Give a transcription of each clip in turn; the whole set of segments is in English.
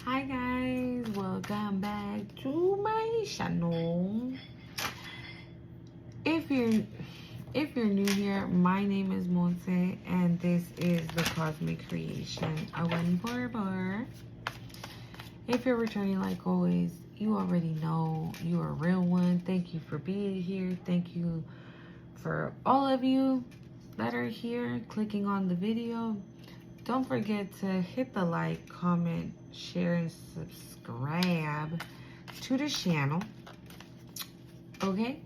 Hi guys, welcome back to my channel. If you're new here, my name is Monse and this is the Cosmic Creation awaken. If you're returning like always, you already know you're a real one. Thank you for being here. Thank you for all of you that are here clicking on the video. Don't forget to hit the like, comment, share, and subscribe to the channel. Okay?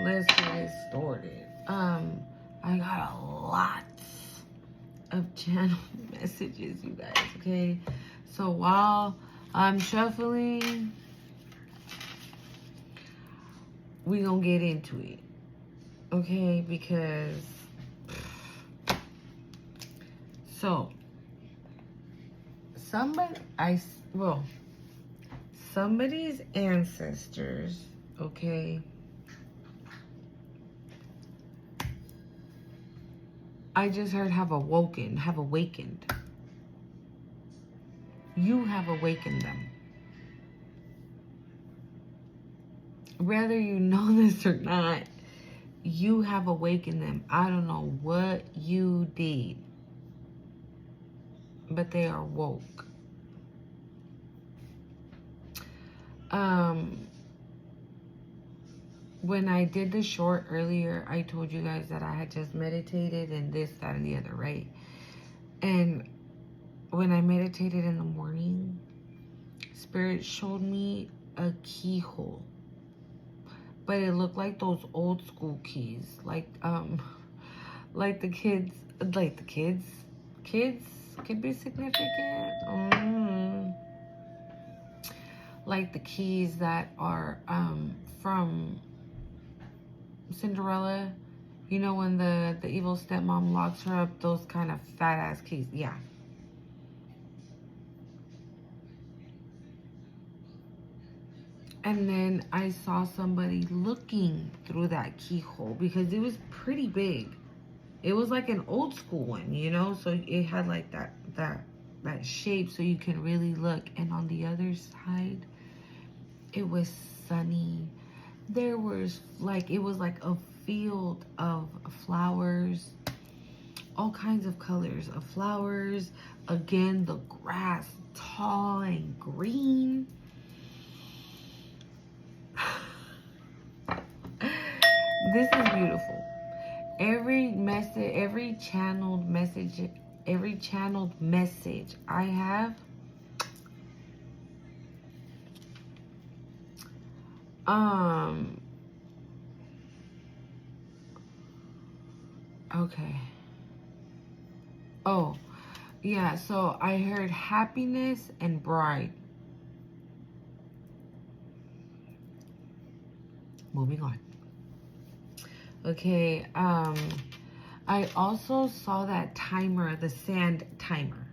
Let's get started. I got a lot of channel messages, you guys, okay? So while I'm shuffling, we gonna get into it, okay? Because somebody's ancestors, okay? I just heard have awakened. You have awakened them. Whether you know this or not, you have awakened them. I don't know what you did, but they are woke. When I did the short earlier, I told you guys that I had just meditated and this, that, and the other, right? And when I meditated in the morning, Spirit showed me a keyhole. But it looked like those old school keys. Like the kids could be significant. Like the keys that are from Cinderella, you know, when the evil stepmom locks her up, those kind of fat ass keys. Yeah. And then I saw somebody looking through that keyhole because it was pretty big. It was like an old school one, you know, so it had like that shape so you can really look. And on the other side, it was sunny. There was it was like a field of flowers, all kinds of colors of flowers. Again, the grass tall and green. This is beautiful. Every channeled message I have, okay. Oh, yeah, so I heard happiness and bride. Moving on. Okay, I also saw that timer, the sand timer.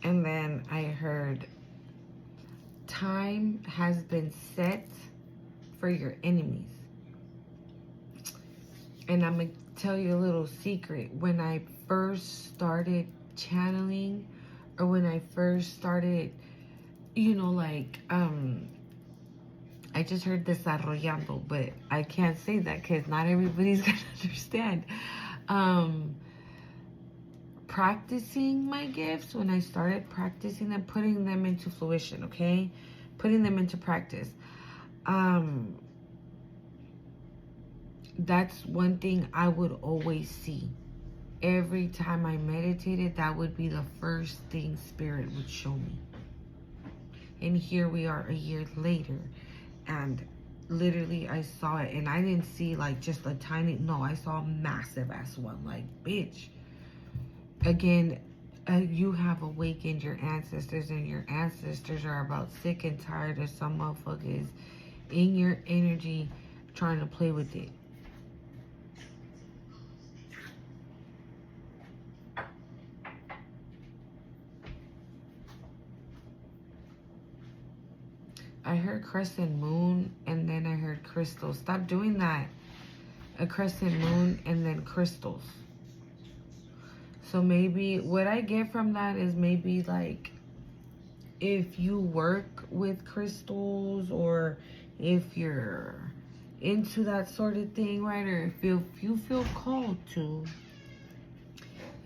And then I heard time has been set for your enemies. And I'm going to tell you a little secret. When I first started channeling, or when I first started, you know, like, I just heard desarrollando, but I can't say that because not everybody's going to understand. Practicing my gifts, when I started practicing them, putting them into fruition, okay? Putting them into practice. That's one thing I would always see. Every time I meditated, that would be the first thing Spirit would show me. And here we are a year later. And literally I saw it. And I didn't see like just a tiny, no, I saw a massive ass one. Like, bitch. Again, you have awakened your ancestors. And your ancestors are about sick and tired of some motherfuckers in your energy trying to play with it. I heard crescent moon and then I heard crystals. Stop doing that. A crescent moon and then crystals. So maybe what I get from that is maybe like if you work with crystals or if you're into that sort of thing, right? Or if you feel called to,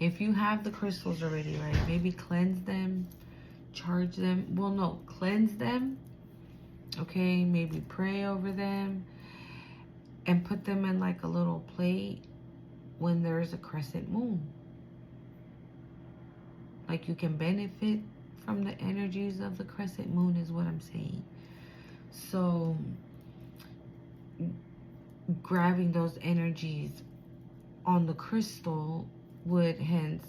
if you have the crystals already, right? Maybe cleanse them, charge them. Well, no, cleanse them. Okay, maybe pray over them and put them in like a little plate when there's a crescent moon. Like you can benefit from the energies of the crescent moon is what I'm saying. So grabbing those energies on the crystal would hence,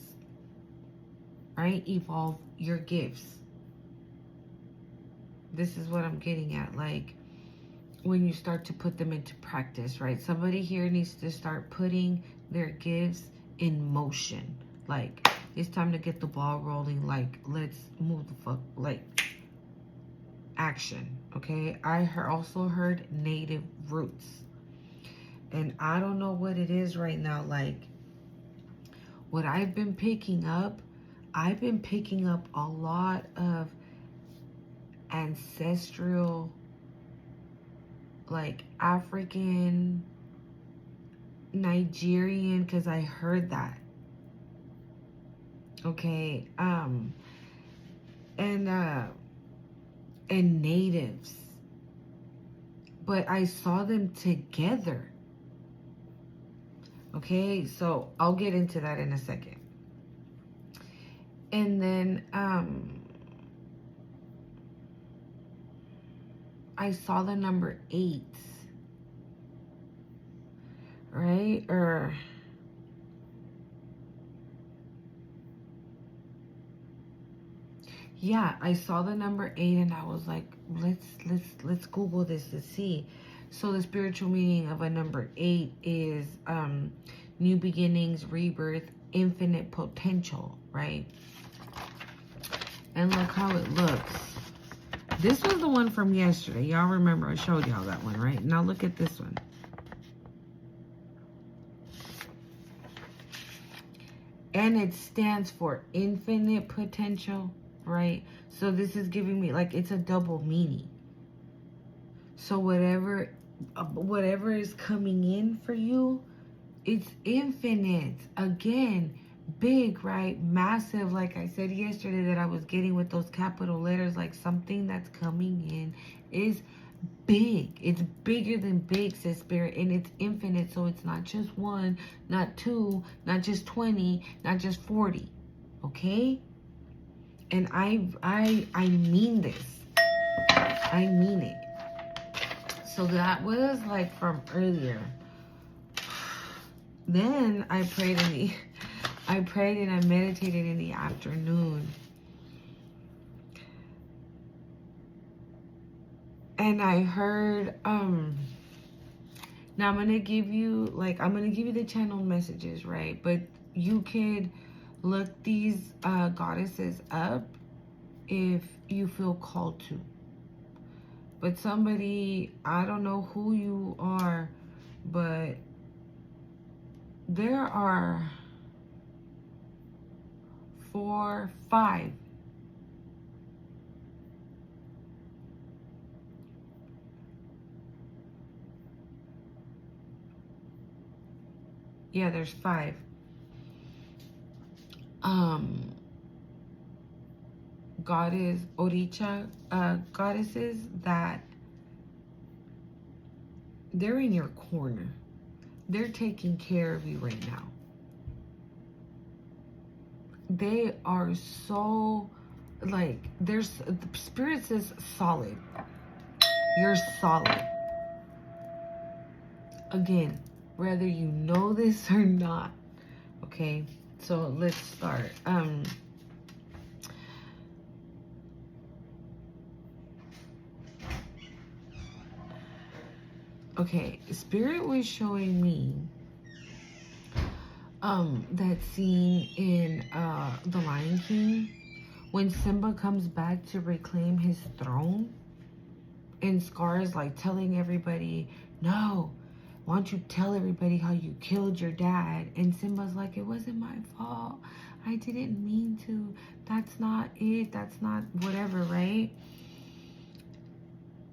right, evolve your gifts. This is what I'm getting at. Like when you start to put them into practice, right? Somebody here needs to start putting their gifts in motion. Like it's time to get the ball rolling. Like let's move the fuck, like action. Okay, I also heard native roots, and I don't know what it is right now. Like what I've been picking up a lot of ancestral, like African, Nigerian, because I heard that. Okay, and natives, but I saw them together. Okay, so I'll get into that in a second. And then I saw the number 8, right? Or yeah, I saw the number 8 and I was like, let's Google this to see. So the spiritual meaning of a number 8 is new beginnings, rebirth, infinite potential, right? And look how it looks. This was the one from yesterday. Y'all remember I showed y'all that one, right? Now look at this one. And it stands for infinite potential, right? So this is giving me, like, it's a double meaning. So whatever is coming in for you, it's infinite. Again, big, right? Massive, like I said yesterday that I was getting with those capital letters, like something that's coming in is big. It's bigger than big, says Spirit, and it's infinite. So it's not just 1, not 2, not just 20, not just 40. Okay? And I mean this. I mean it. So that was like from earlier. Then I prayed and I meditated in the afternoon. And I heard, now I'm going to give you the channel messages, right? But you could look these goddesses up if you feel called to. But somebody, I don't know who you are, but there are 4, 5. Yeah, there's 5. Goddess, Oricha, goddesses that they're in your corner. They're taking care of you right now. They are so, like, the Spirit says solid. You're solid. Again, whether you know this or not. Okay, so let's start. Okay, Spirit was showing me that scene in The Lion King when Simba comes back to reclaim his throne. And Scar is like telling everybody, no, why don't you tell everybody how you killed your dad? And Simba's like, it wasn't my fault. I didn't mean to. That's not it. That's not whatever, right?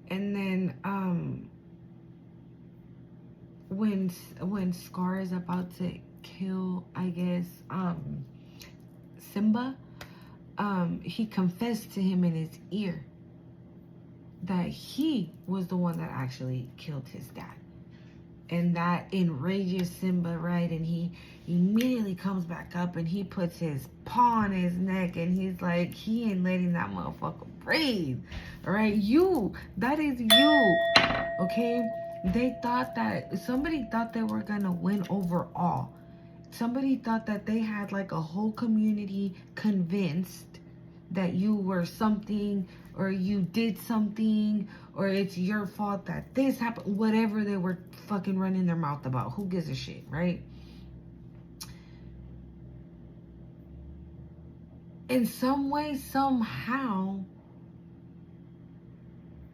And then when Scar is about to kill, I guess, Simba, he confessed to him in his ear that he was the one that actually killed his dad. And that enrages Simba, right? And he immediately comes back up and he puts his paw on his neck and he's like, he ain't letting that motherfucker breathe. All right, that is you. Okay? Somebody thought they were gonna win overall. Somebody thought that they had like a whole community convinced that you were something, or you did something, or it's your fault that this happened. Whatever they were fucking running their mouth about. Who gives a shit, right? In some way, somehow,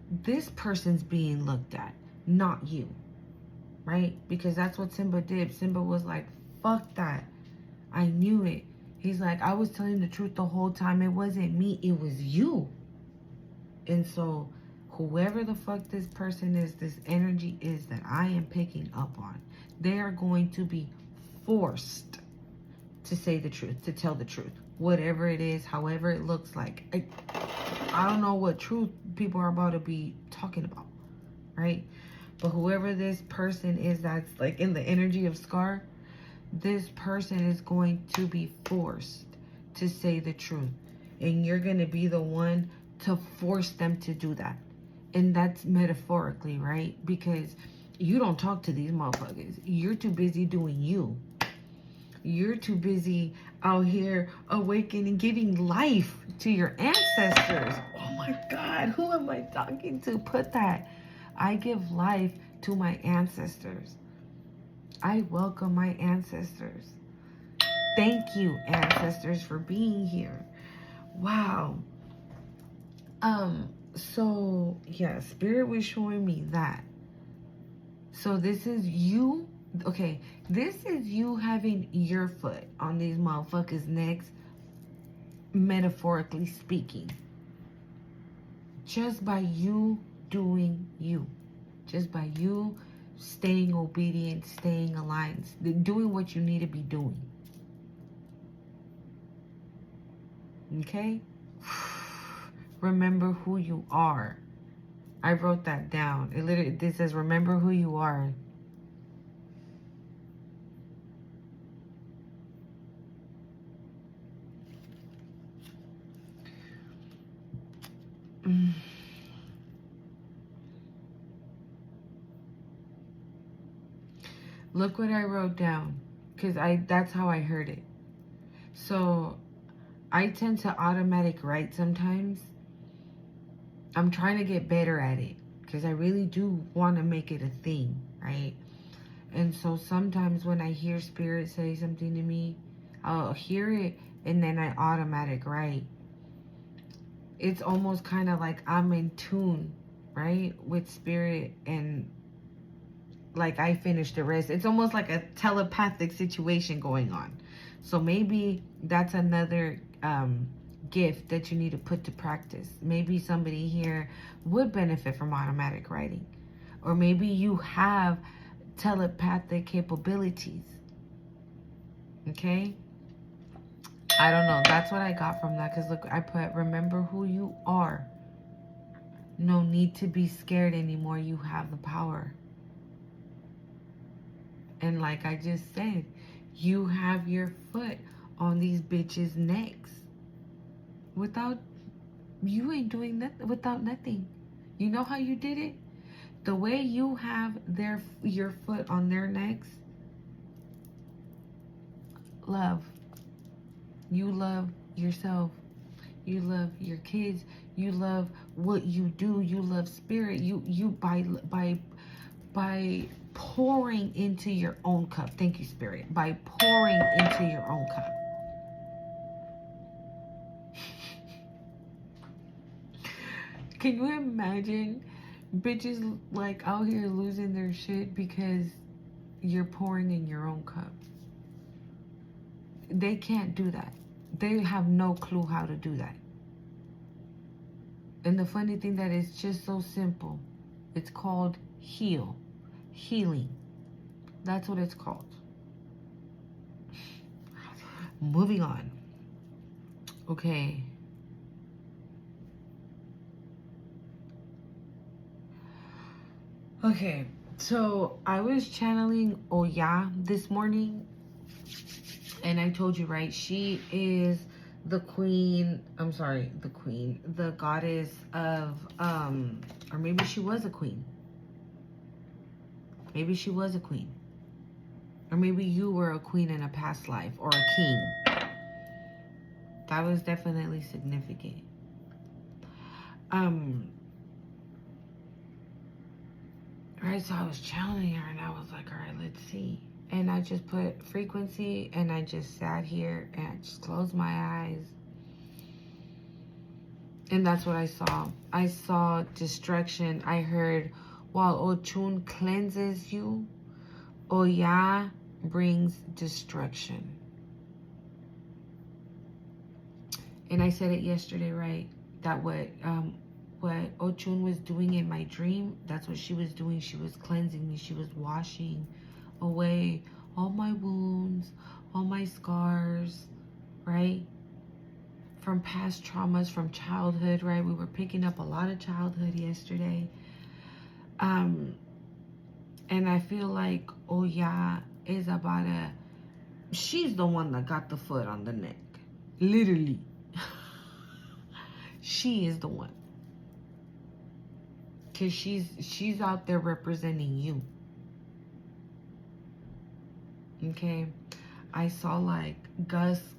this person's being looked at, not you, right? Because that's what Simba did. Simba was like, fuck that. I knew it. He's like, I was telling the truth the whole time. It wasn't me. It was you. And so whoever the fuck this person is, this energy is that I am picking up on, they are going to be forced to say the truth, to tell the truth. Whatever it is, however it looks like. I don't know what truth people are about to be talking about, right? But whoever this person is that's like in the energy of Scar, this person is going to be forced to say the truth. And you're going to be the one to force them to do that. And that's metaphorically, right? Because you don't talk to these motherfuckers. You're too busy doing you. You're too busy out here awakening, giving life to your ancestors. Oh my God, who am I talking to? Put that. I give life to my ancestors. I welcome my ancestors. Thank you, ancestors, for being here. Wow. So yeah, Spirit was showing me that. So this is you. Okay, this is you having your foot on these motherfuckers' necks, metaphorically speaking. Just by you doing you. Just by you staying obedient, staying aligned, doing what you need to be doing. Okay? Remember who you are. I wrote that down. This says, remember who you are. Look what I wrote down, because that's how I heard it. So I tend to automatic write sometimes. I'm trying to get better at it because I really do want to make it a thing, right? And so sometimes when I hear Spirit say something to me, I'll hear it and then I automatic write. It's almost kind of like I'm in tune, right, with Spirit, and like I finished the rest. It's almost like a telepathic situation going on. So maybe that's another gift that you need to put to practice. Maybe somebody here would benefit from automatic writing, or maybe you have telepathic capabilities. Okay, I don't know. That's what I got from that, because look, I put, remember who you are. No need to be scared anymore. You have the power. And like I just said, you have your foot on these bitches' necks. You ain't doing nothing without nothing. You know how you did it? The way you have your foot on their necks, love. You love yourself. You love your kids. You love what you do. You love Spirit. You by pouring into your own cup. Thank you, Spirit. By pouring into your own cup. Can you imagine Bitches like out here losing their shit because you're pouring in your own cup. They can't do that. They have no clue how to do that. And the funny thing that it's just so simple. It's called healing. That's what it's called. Moving on. Okay. Okay. So I was channeling Oya this morning. And I told you, right? She is the queen. I'm sorry, the queen. The goddess of, or maybe she was a queen. Maybe she was a queen. Or maybe you were a queen in a past life, or a king. That was definitely significant. Right, so I was channeling her and I was like, all right, let's see. And I just put frequency and I just sat here and I just closed my eyes. And that's what I saw. I saw destruction. I heard, while Ochun cleanses you, Oya brings destruction. And I said it yesterday, right? That what Ochun was doing in my dream, that's what she was doing. She was cleansing me. She was washing away all my wounds, all my scars, right? From past traumas, from childhood, right? We were picking up a lot of childhood yesterday. And I feel like Oya is about she's the one that got the foot on the neck. Literally. She is the one. Because she's out there representing you. Okay? I saw like gusts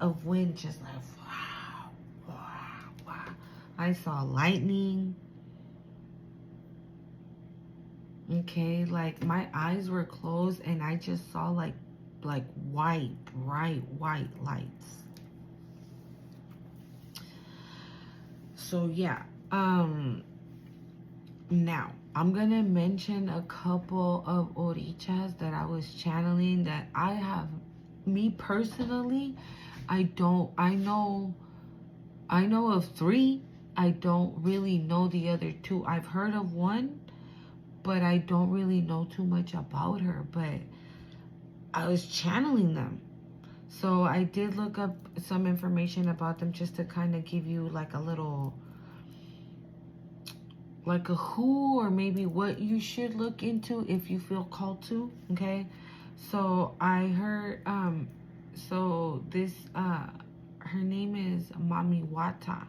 of wind just like wow, wow, wow. I saw lightning. Okay, like my eyes were closed and I just saw like white, bright white lights. So yeah, now I'm gonna mention a couple of orichas that I was channeling that I have, me personally, I know of 3. I don't really know the other 2. I've heard of one, but I don't really know too much about her, but I was channeling them. So I did look up some information about them just to kind of give you like a little, like a who or maybe what you should look into if you feel called to, okay? So I heard, so this, her name is Mami Wata.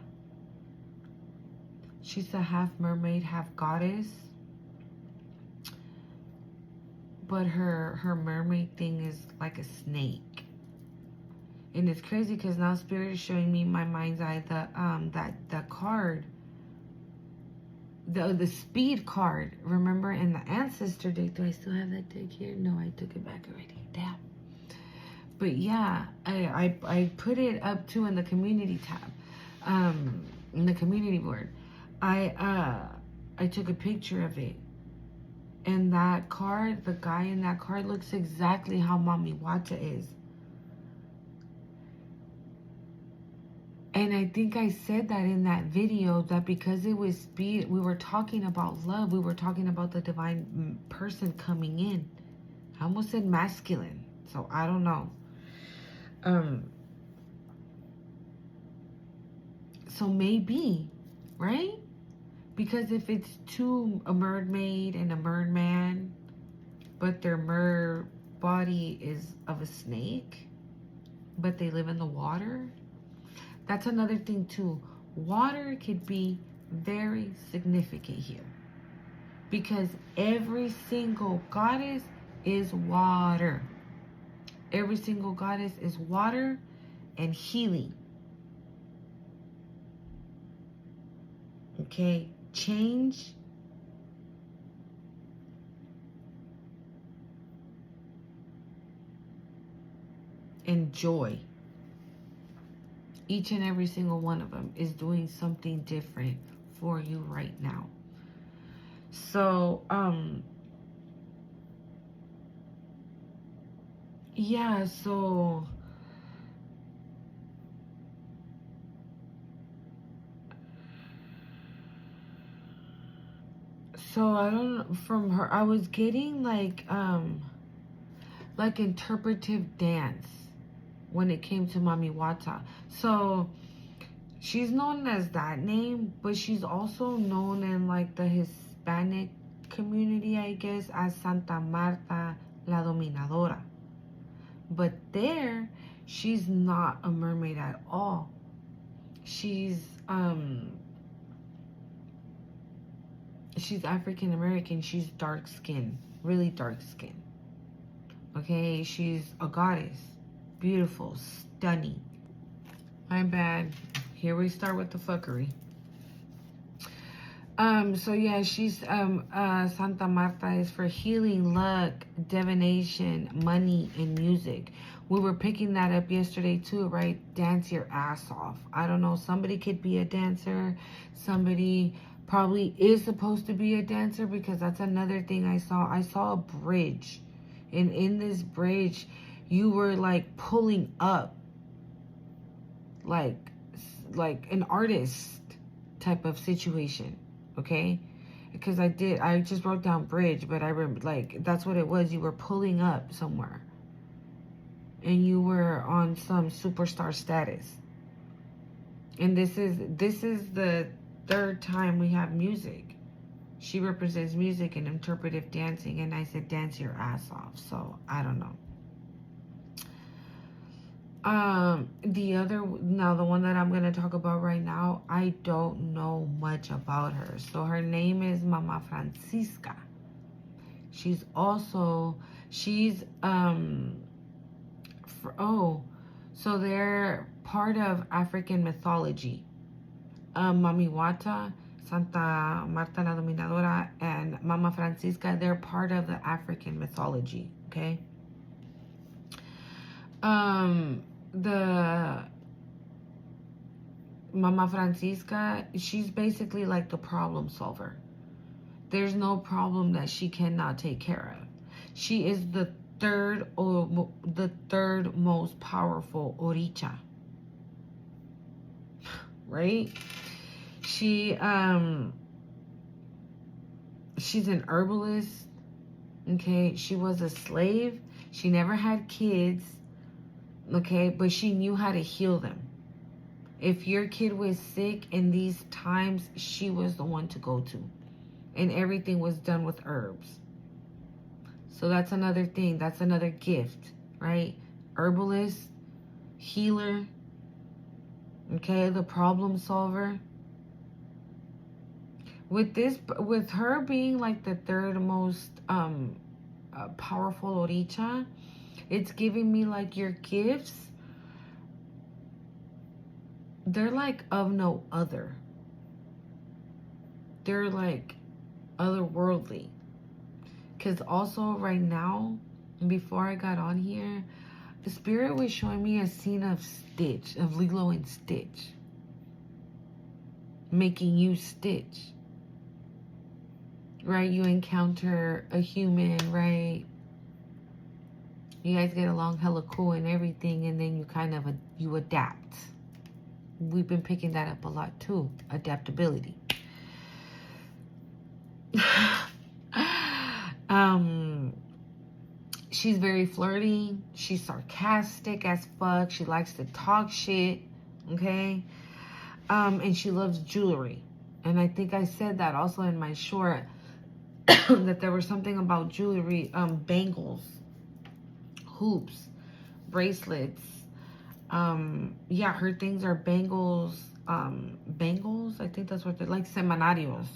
She's a half mermaid, half goddess. But her mermaid thing is like a snake. And it's crazy because now Spirit is showing me in my mind's eye that card, the speed card. Remember in the ancestor deck? Do I still have that deck here? No, I took it back already. Damn. But yeah, I put it up too in the community tab, in the community board. I took a picture of it. And that card, the guy in that card looks exactly how Mami Wata is. And I think I said that in that video, that because it was speed, we were talking about love. We were talking about the divine person coming in. I almost said masculine, so I don't know. So maybe, right? Because if it's a mermaid and a merman, but their mer body is of a snake, but they live in the water, that's another thing too. Water could be very significant here. Because every single goddess is water. Every single goddess is water and healing. Okay? Change and joy. Each and every single one of them is doing something different for you right now. So, yeah, so I don't know, from her I was getting like interpretive dance when it came to Mami Wata. So she's known as that name, but she's also known in like the Hispanic community, I guess, as Santa Marta la Dominadora. But there, she's not a mermaid at all. She's she's African American. She's dark skinned, really dark skinned. Okay, she's a goddess, beautiful, stunning. My bad. Here we start with the fuckery. So yeah, she's Santa Marta is for healing, luck, divination, money, and music. We were picking that up yesterday too, right? Dance your ass off. I don't know, somebody could be a dancer, somebody probably is supposed to be a dancer, because that's another thing I saw. I saw a bridge, and in this bridge you were like pulling up like an artist type of situation. Okay, because I just wrote down bridge, but I remember, like, that's what it was. You were pulling up somewhere, and you were on some superstar status. And this is the third time we have music. She represents music and interpretive dancing, and I said dance your ass off. So I don't know. The one that I'm gonna talk about right now, I don't know much about her. So her name is Mama Francisca. She's so they're part of African mythology. Mami Wata, Santa Marta la Dominadora, and Mama Francisca, they're part of the African mythology. Okay. The Mama Francisca, she's basically like the problem solver. There's no problem that she cannot take care of. She is the third most powerful Oricha. Right? She's an herbalist. Okay, she was a slave. She never had kids. Okay, but she knew how to heal them. If your kid was sick in these times, she was the one to go to. And everything was done with herbs. So that's another thing. That's another gift, right? Herbalist, healer, okay, the problem solver. With her being like the third most powerful Oricha, it's giving me like your gifts, they're like of no other. They're like otherworldly. Because also right now, before I got on here, the spirit was showing me a scene of Stitch, of Lilo and Stitch. Making you Stitch. Right? You encounter a human, right? You guys get along hella cool and everything, and then you adapt. We've been picking that up a lot too. Adaptability. She's very flirty. She's sarcastic as fuck. She likes to talk shit. Okay? And she loves jewelry. And I think I said that also in my short that there was something about jewelry, bangles, hoops, bracelets. Yeah, her things are bangles. Bangles, I think that's what they're like, semanarios,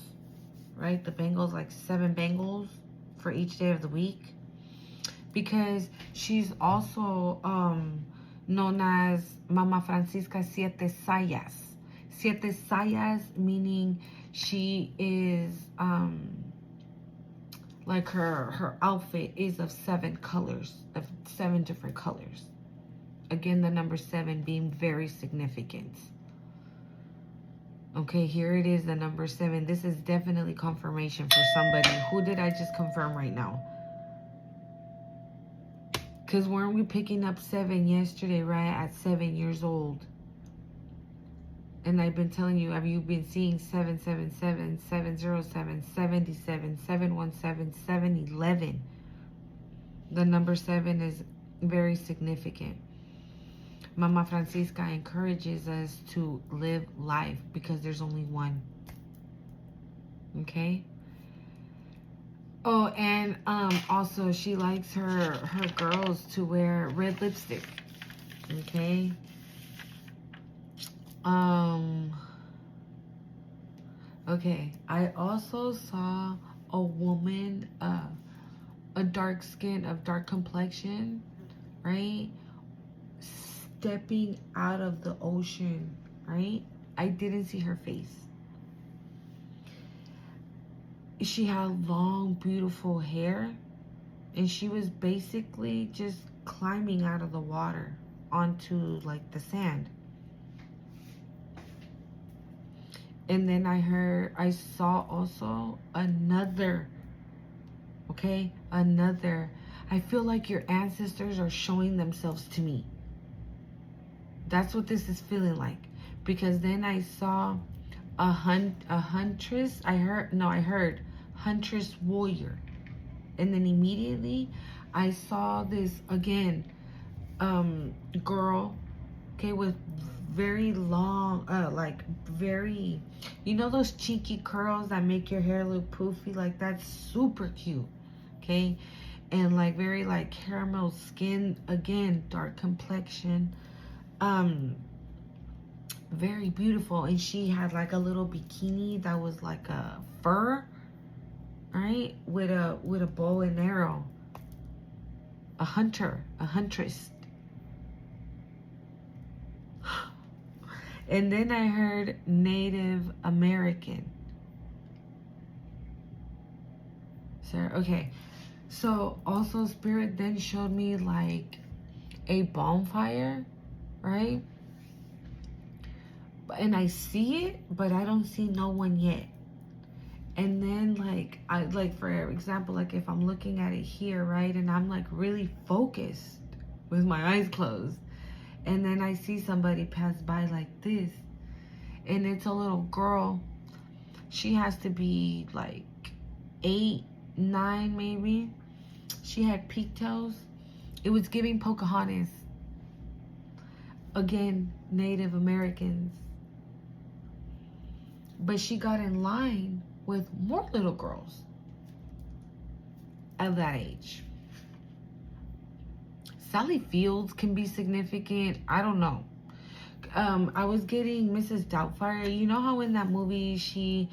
right? The bangles, like 7 bangles for each day of the week. Because she's also known as Mama Francisca Siete Sayas. Siete Sayas meaning she is like her outfit is of 7 colors, of 7 different colors. Again, the number 7 being very significant. Okay, here it is, the number 7. This is definitely confirmation for somebody. Who did I just confirm right now? Because weren't we picking up 7 yesterday, right? At 7 years old. And I've been telling you, have you been seeing 777, 707, 77, 717, 711? The number 7 is very significant. Mama Francisca encourages us to live life because there's only one. Okay? Oh, and also she likes her girls to wear red lipstick. Okay? Okay, I also saw a woman, a dark skin, of dark complexion, right? Stepping out of the ocean, right? I didn't see her face. She had long, beautiful hair, and she was basically just climbing out of the water onto like the sand. And then I saw also another, okay? Another. I feel like your ancestors are showing themselves to me. That's what this is feeling like. Because then I saw a huntress. I heard huntress warrior. And then immediately I saw this again, girl, okay, with very long, like very, you know those cheeky curls that make your hair look poofy? Like, that's super cute, okay? And like very like caramel skin, again, dark complexion, very beautiful. And she had like a little bikini that was like a fur, right, with a bow and arrow. A huntress. And then I heard Native American. Sir, okay. So also Spirit then showed me like a bonfire, right? And I see it, but I don't see no one yet. And then like for example, like if I'm looking at it here, right, and I'm like really focused with my eyes closed, and then I see somebody pass by like this, and it's a little girl. She has to be like 8, 9 maybe. She had pigtails. It was giving Pocahontas. Again, Native Americans. But she got in line with more little girls of that age. Sally Fields can be significant. I don't know. I was getting Mrs. Doubtfire. You know how in that movie she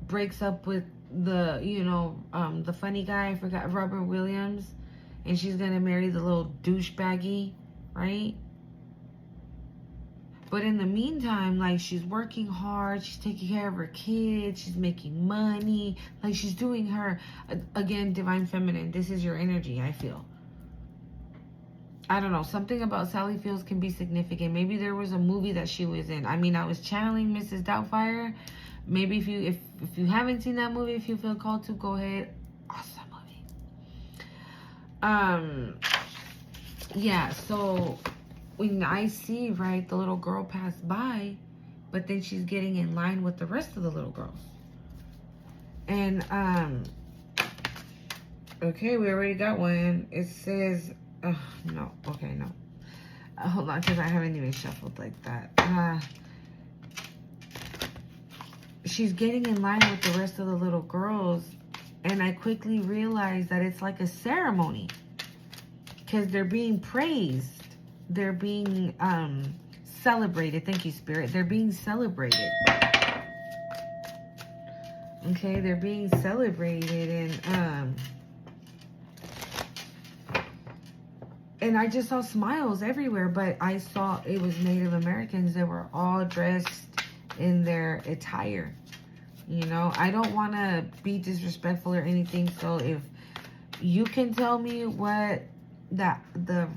breaks up with the, the funny guy, I forgot, Robert Williams, and she's gonna marry the little douchebaggy, right? But in the meantime, like, she's working hard, she's taking care of her kids, she's making money, like, she's doing her, again, divine feminine. This is your energy, I feel. I don't know, something about Sally Fields can be significant. Maybe there was a movie that she was in. I mean, I was channeling Mrs. Doubtfire. Maybe if you haven't seen that movie, if you feel called to, go ahead. Awesome movie. Yeah, so when I see, right, the little girl pass by, but then she's getting in line with the rest of the little girls. And, okay, we already got one. It says, no, okay, no. Hold on, because I haven't even shuffled like that. She's getting in line with the rest of the little girls, and I quickly realized that it's like a ceremony. Because they're being praised. They're being celebrated. Thank you, Spirit. They're being celebrated. Okay, they're being celebrated, and I just saw smiles everywhere, but I saw it was Native Americans that were all dressed in their attire. You know, I don't want to be disrespectful or anything, so if you can tell me what the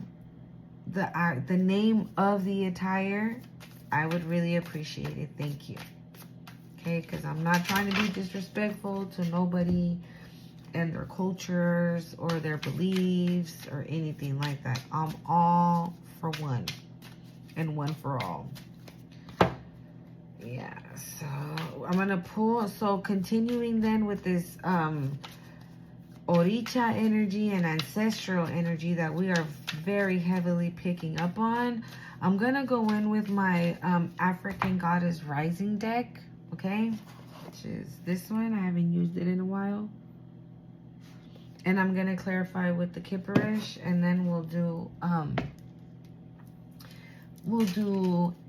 name of the attire, I would really appreciate it. Thank you. Okay, because I'm not trying to be disrespectful to nobody and their cultures or their beliefs or anything like that. I'm all for one and one for all. Yeah, so I'm gonna pull. So continuing then with this Oricha energy and ancestral energy that we are very heavily picking up on, I'm gonna go in with my African Goddess Rising deck, okay, which is this one. I haven't used it in a while. And I'm gonna clarify with the Kipperish, and then we'll do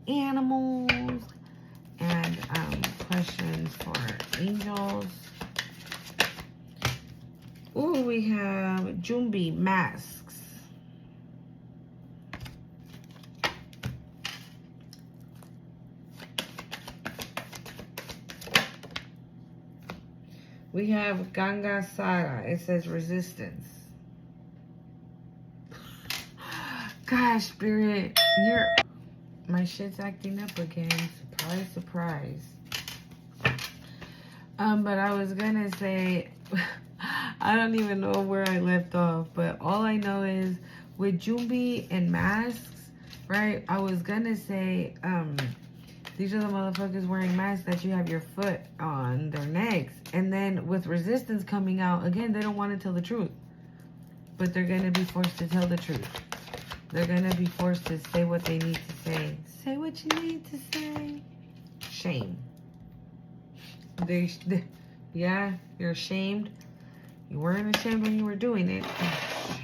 animals and questions for angels. Ooh, we have Jumbi masks. We have Ganga Sara. It says resistance. Gosh, Spirit, my shit's acting up again. Surprise, surprise. But I was gonna say, I don't even know where I left off, but all I know is with Jumbi and masks, right? I was gonna say, these are the motherfuckers wearing masks that you have your foot on their necks. And then with resistance coming out, again, they don't want to tell the truth. But they're going to be forced to tell the truth. They're going to be forced to say what they need to say. Say what you need to say. Shame. Yeah, you're ashamed. You weren't ashamed when you were doing it. Oh,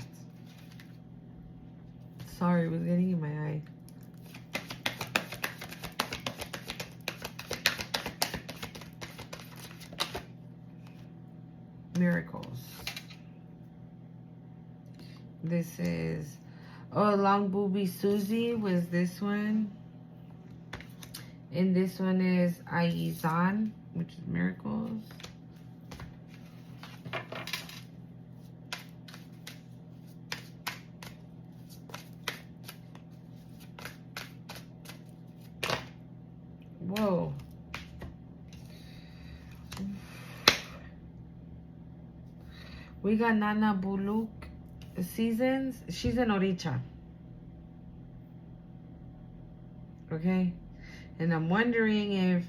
sorry, it was getting in my eye. Miracles. This is, oh, Long Booby Susie was this one. And this one is Aizan, which is miracles. Whoa. We got Nana Buluk Seasons. She's an Oricha. Okay? And I'm wondering if,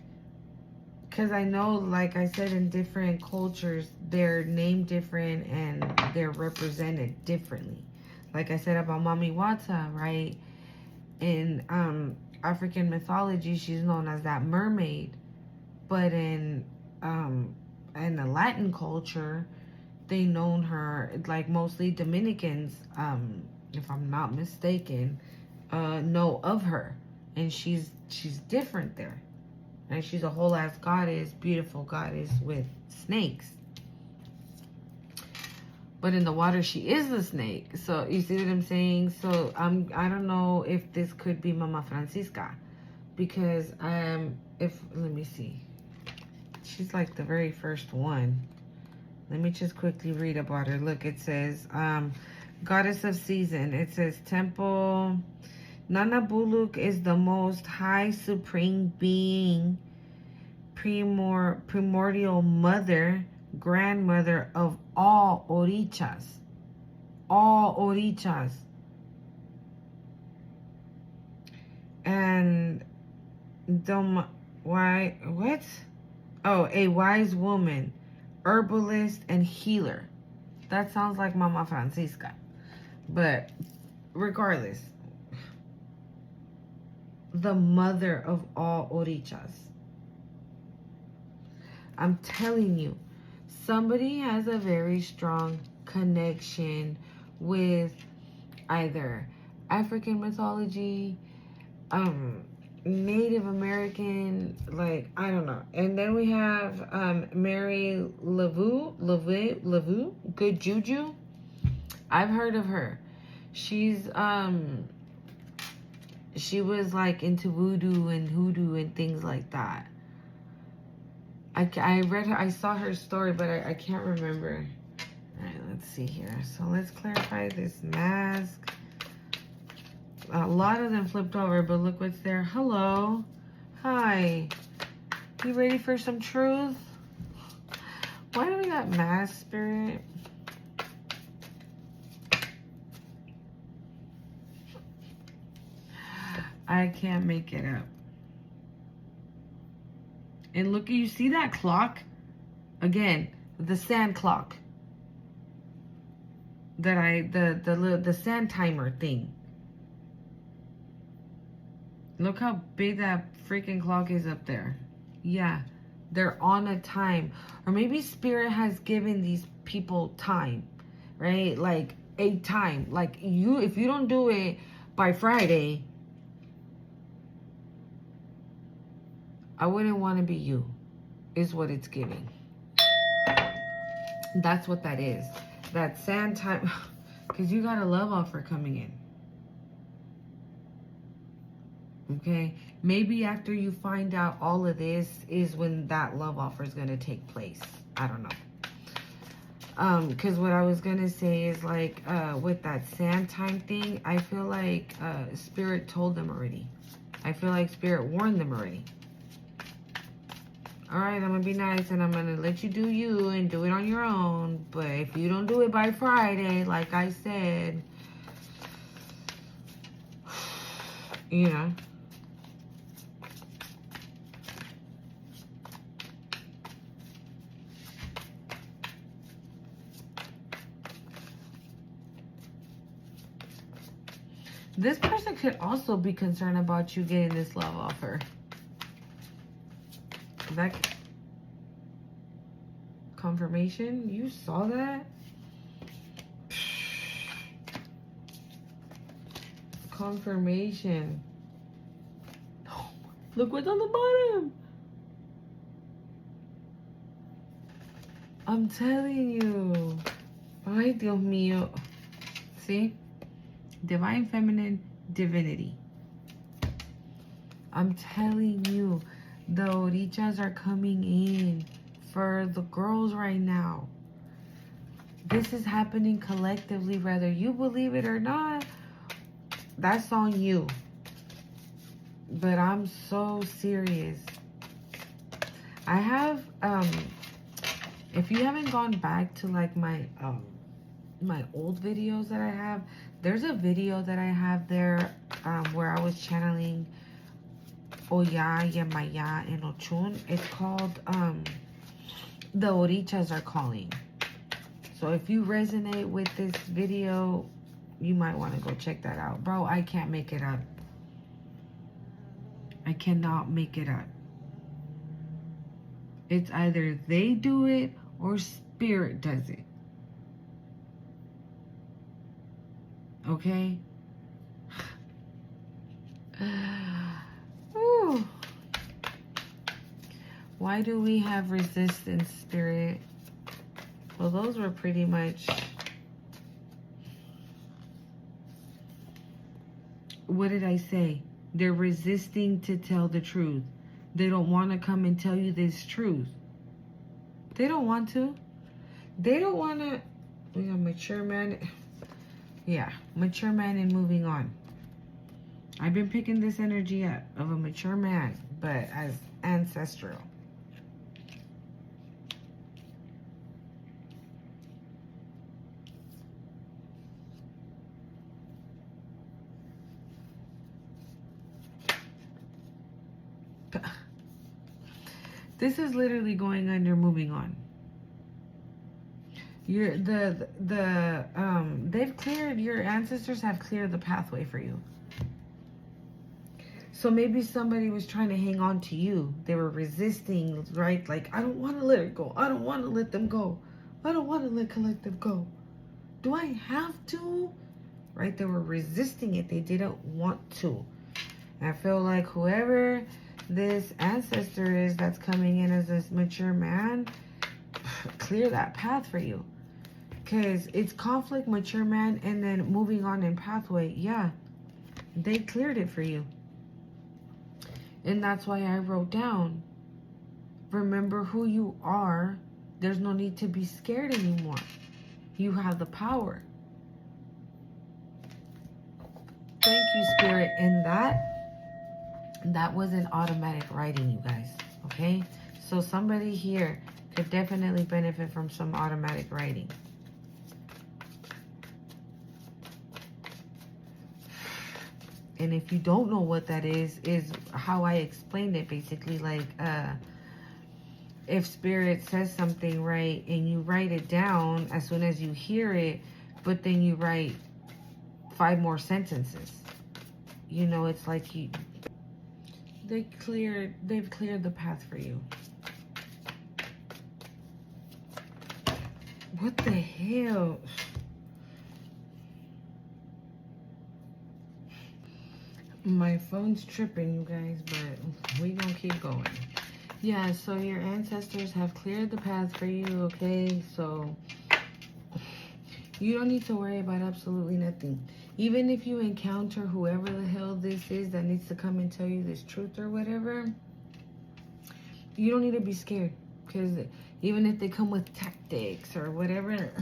because I know, like I said, in different cultures, they're named different and they're represented differently. Like I said about Mami Wata, right? In African mythology, she's known as that mermaid. But in the Latin culture, they known her, like mostly Dominicans, if I'm not mistaken, know of her. And she's different there. And she's a whole ass goddess, beautiful goddess with snakes. But in the water, she is a snake. So you see what I'm saying? So I don't know if this could be Mama Francisca, because let me see, she's like the very first one. Let me just quickly read about her. Look, it says Goddess of Season. It says Temple. Nana Buluk is the most high supreme being, primordial mother, grandmother of all Orichas. All Orichas. And what? Oh, a wise woman, herbalist, and healer. That sounds like Mama Francisca. But regardless, the mother of all Orichas. I'm telling you, somebody has a very strong connection with either African mythology, Native American, like, I don't know. And then we have Mary Lavu, Good Juju. I've heard of her. She's she was like into voodoo and hoodoo and things like that. I read her, I saw her story, but I can't remember. All right, let's see here. So let's clarify this mask. A lot of them flipped over, but look what's there. Hello. Hi. You ready for some truth? Why do we got mass, Spirit? I can't make it up. And look, you see that clock? Again, the sand clock. That the sand timer thing. Look how big that freaking clock is up there. Yeah, they're on a time. Or maybe Spirit has given these people time, right? Like a time. Like if you don't do it by Friday, I wouldn't want to be you, is what it's giving. That's what that is. That sand time. Because you got a love offer coming in. Okay, maybe after you find out all of this is when that love offer is going to take place. I don't know. Because what I was going to say is like with that sand time thing, I feel like Spirit told them already. I feel like Spirit warned them already. All right, I'm going to be nice and I'm going to let you do you and do it on your own. But if you don't do it by Friday, like I said, you know. This person could also be concerned about you getting this love offer. That confirmation, you saw that? Confirmation. Oh, look what's on the bottom. I'm telling you. Ay, Dios mío. See? Divine Feminine, Divinity. I'm telling you, the orichas are coming in for the girls right now. This is happening collectively, whether you believe it or not. That's on you. But I'm so serious. I have, if you haven't gone back to like my old videos that I have, there's a video that I have there where I was channeling Oya, Yamaya, and Ochun. It's called The Orichas Are Calling. So if you resonate with this video, you might want to go check that out. Bro, I can't make it up. I cannot make it up. It's either they do it or Spirit does it. Okay? Ooh. Why do we have resistance, Spirit? Well, those were pretty much... What did I say? They're resisting to tell the truth. They don't want to come and tell you this truth. They don't want to. They don't want to... We got mature man... Yeah, mature man and moving on. I've been picking this energy up of a mature man, but as ancestral. This is literally going under moving on. They've cleared, your ancestors have cleared the pathway for you. So maybe somebody was trying to hang on to you. They were resisting, right? Like, I don't want to let it go. I don't want to let them go. I don't want to let collective go. Do I have to? Right? They were resisting it. They didn't want to. And I feel like whoever this ancestor is that's coming in as this mature man, clear that path for you. Because it's conflict, mature man, and then moving on in pathway. Yeah, they cleared it for you. And that's why I wrote down, remember who you are. There's no need to be scared anymore. You have the power. Thank you, Spirit. And that was an automatic writing, you guys. Okay? So somebody here could definitely benefit from some automatic writing. And if you don't know what that is how I explained it, basically. Like, if Spirit says something, right, and you write it down as soon as you hear it, but then you write 5 more sentences. You know, it's like they've cleared the path for you. What the hell? My phone's tripping, you guys, but we gonna keep going. Yeah, so your ancestors have cleared the path for you, okay? So you don't need to worry about absolutely nothing. Even if you encounter whoever the hell this is that needs to come and tell you this truth or whatever, you don't need to be scared. Because even if they come with tactics or whatever, it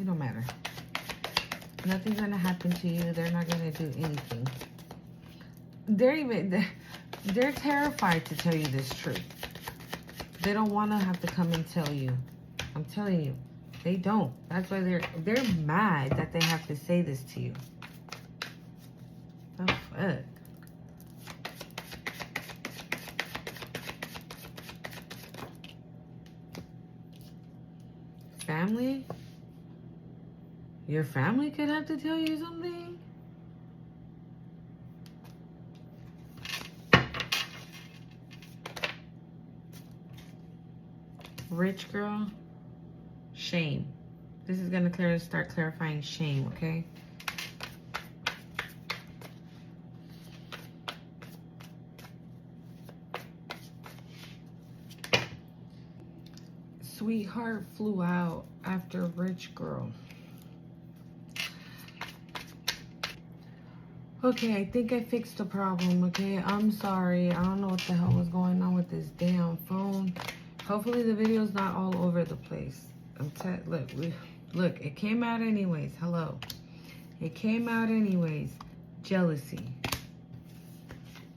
don't matter. Nothing's going to happen to you. They're not going to do anything. They're terrified to tell you this truth. They don't want to have to come and tell you. I'm telling you, they don't. That's why they're mad that they have to say this to you. Oh, fuck. Family? Your family could have to tell you something? Rich girl? Shame. This is going to start clarifying shame, okay? Sweetheart flew out after rich girl. Okay, I think I fixed the problem, okay? I'm sorry. I don't know what the hell was going on with this damn phone. Hopefully the video's not all over the place. Look, it came out anyways. Hello. It came out anyways. Jealousy.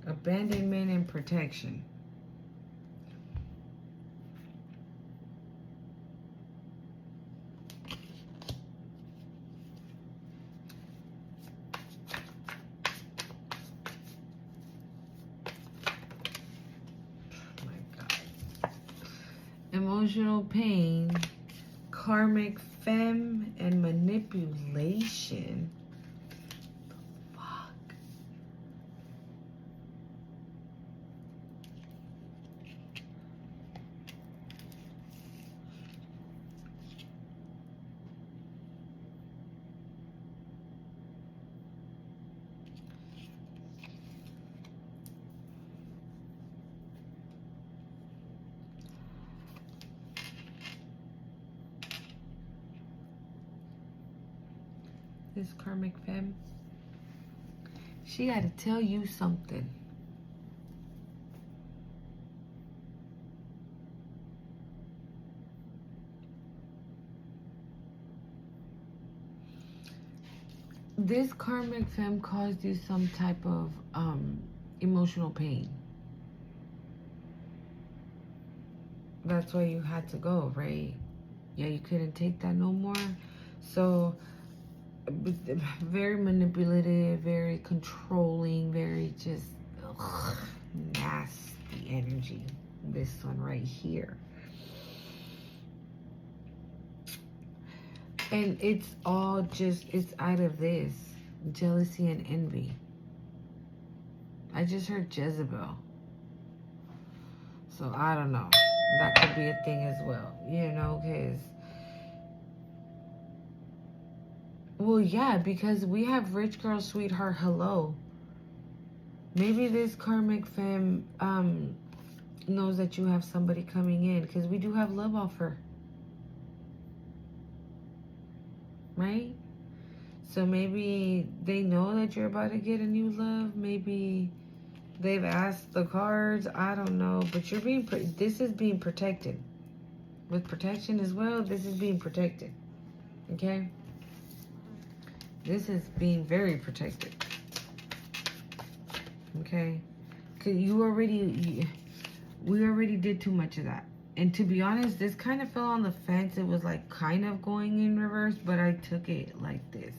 Abandonment and protection. Emotional pain, karmic femme, and manipulation. Fuck. This karmic femme, she got to tell you something. This karmic femme caused you some type of emotional pain. That's why you had to go, right? Yeah, you couldn't take that no more. So very manipulative, very controlling, very just nasty energy. This one right here. And it's all just, it's out of this jealousy and envy. I just heard Jezebel. So I don't know. That could be a thing as well, you know, because well, yeah, because we have rich girl, sweetheart, hello. Maybe this karmic femme knows that you have somebody coming in, because we do have love offer. Right? So maybe they know that you're about to get a new love. Maybe they've asked the cards. I don't know. But you're being, this is being protected. With protection as well, this is being protected. Okay? This is being very protected. Okay? Because you already, We already did too much of that. And to be honest, this kind of fell on the fence. It was like kind of going in reverse, but I took it like this.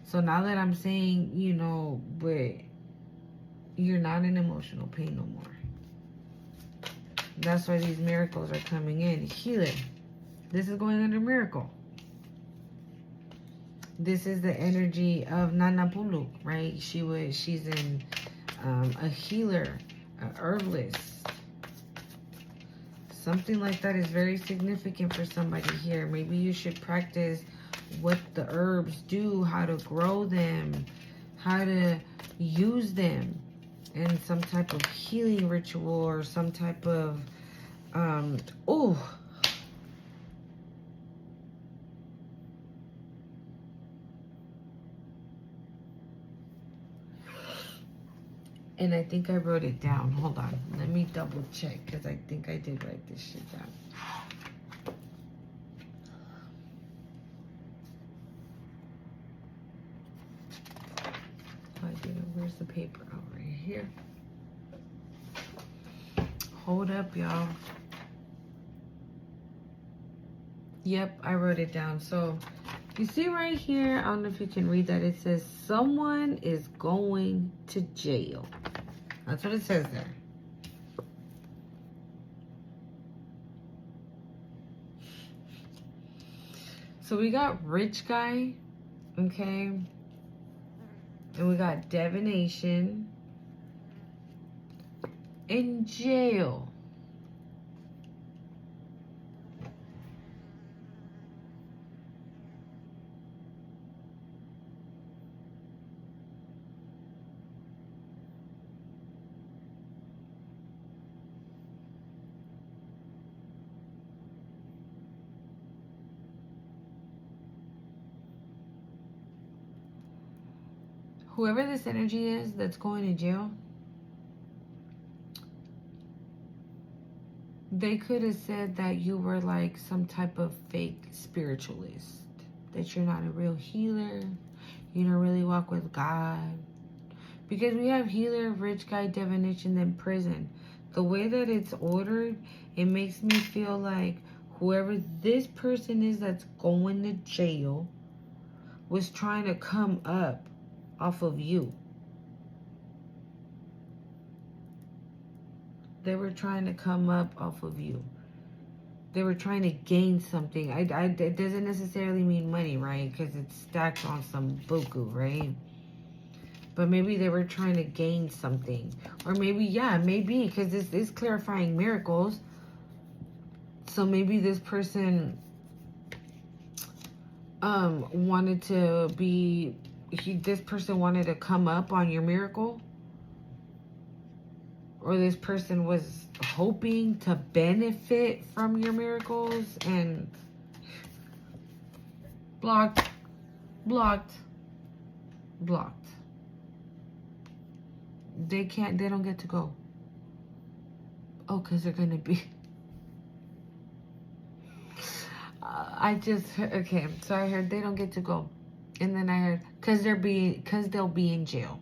So now that I'm saying, you know, but you're not in emotional pain no more. That's why these miracles are coming in. Healing. This is going under miracle. This is the energy of Nana Pulu, right? She's in a healer, a herbalist. Something like that is very significant for somebody here. Maybe you should practice what the herbs do, how to grow them, how to use them in some type of healing ritual or some type of, And I think I wrote it down. Hold on. Let me double check because I think I did write this shit down. I didn't. Where's the paper? Oh, right here. Hold up, y'all. Yep, I wrote it down. So you see right here, I don't know if you can read that. It says someone is going to jail. That's what it says there. So we got rich guy, okay? And we got divination in jail. Whoever this energy is that's going to jail, they could have said that you were like some type of fake spiritualist, that you're not a real healer, you don't really walk with God. Because we have healer, rich guy, divination, then prison. The way that it's ordered, it makes me feel like whoever this person is that's going to jail was trying to come up off of you. They were trying to come up off of you. They were trying to gain something. It doesn't necessarily mean money, right? Because it's stacked on some buku, right? But maybe they were trying to gain something. Or maybe, yeah, maybe. Because this is clarifying miracles. So maybe this person wanted to be... this person wanted to come up on your miracle, or this person was hoping to benefit from your miracles, and blocked. They don't get to go. Oh, because they're gonna be... okay, so I heard they don't get to go. And then I heard, because they'll be in jail.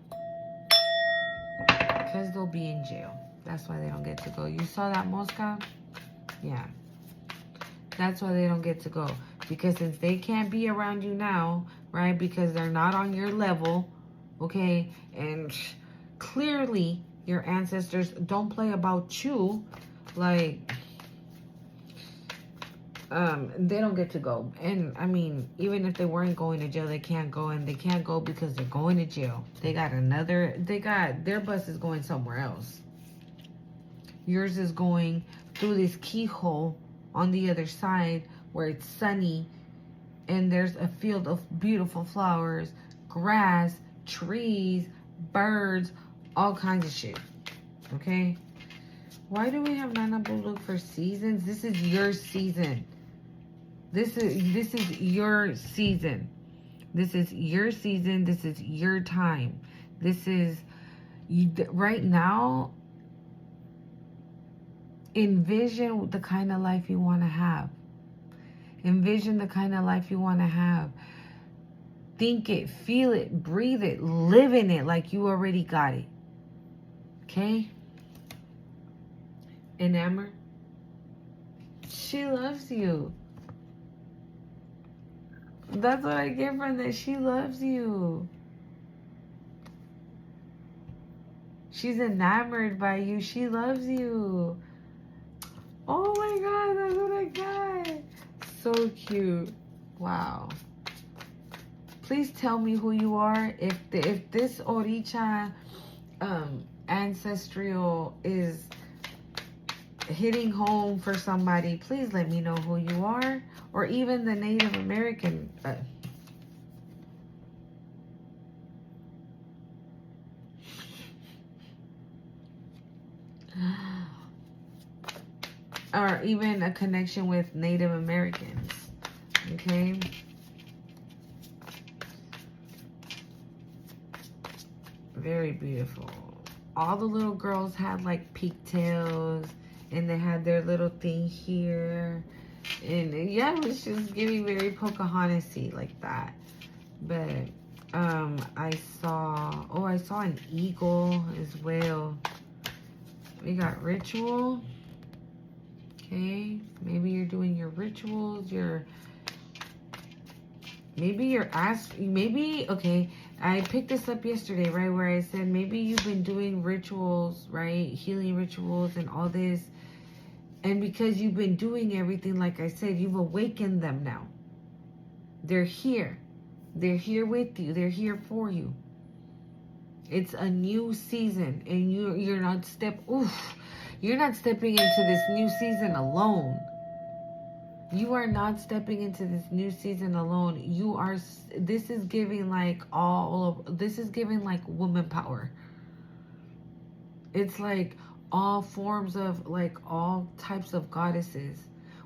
Because they'll be in jail. That's why they don't get to go. You saw that mosca? Yeah. That's why they don't get to go. Because since they can't be around you now, right? Because they're not on your level, okay? And clearly, your ancestors don't play about you. Like... they don't get to go. And I mean, even if they weren't going to jail, they can't go, and they can't go because they're going to jail. Their bus is going somewhere else. Yours is going through this keyhole on the other side where it's sunny and there's a field of beautiful flowers, grass, trees, birds, all kinds of shit. Okay? Why do we have Nana Buluk for seasons? This is your season. This is your season. This is your season. This is your time. This is... right now, envision the kind of life you want to have. Envision the kind of life you want to have. Think it, feel it, breathe it, live in it like you already got it. Okay? Enamored. She loves you. That's what I get from that. She loves you. She's enamored by you. She loves you. Oh my God, that's what I got. So cute. Wow. Please tell me who you are. If this Oricha ancestral is hitting home for somebody, please let me know who you are. Or even the Native American. Or even a connection with Native Americans. Okay. Very beautiful. All the little girls had like pigtails, and they had their little thing here. And yeah, it was just giving very Pocahontas-y like that. But I saw an eagle as well. We got ritual. Okay, maybe you're doing your rituals, okay, I picked this up yesterday, right, where I said maybe you've been doing rituals, right, healing rituals and all this, and because you've been doing everything, like I said, you've awakened them now. They're here. They're here with you. They're here for you. It's a new season, and you're not you're not stepping into this new season alone. You are not stepping into this new season alone. This is giving like this is giving like woman power. It's like all forms of, like all types of goddesses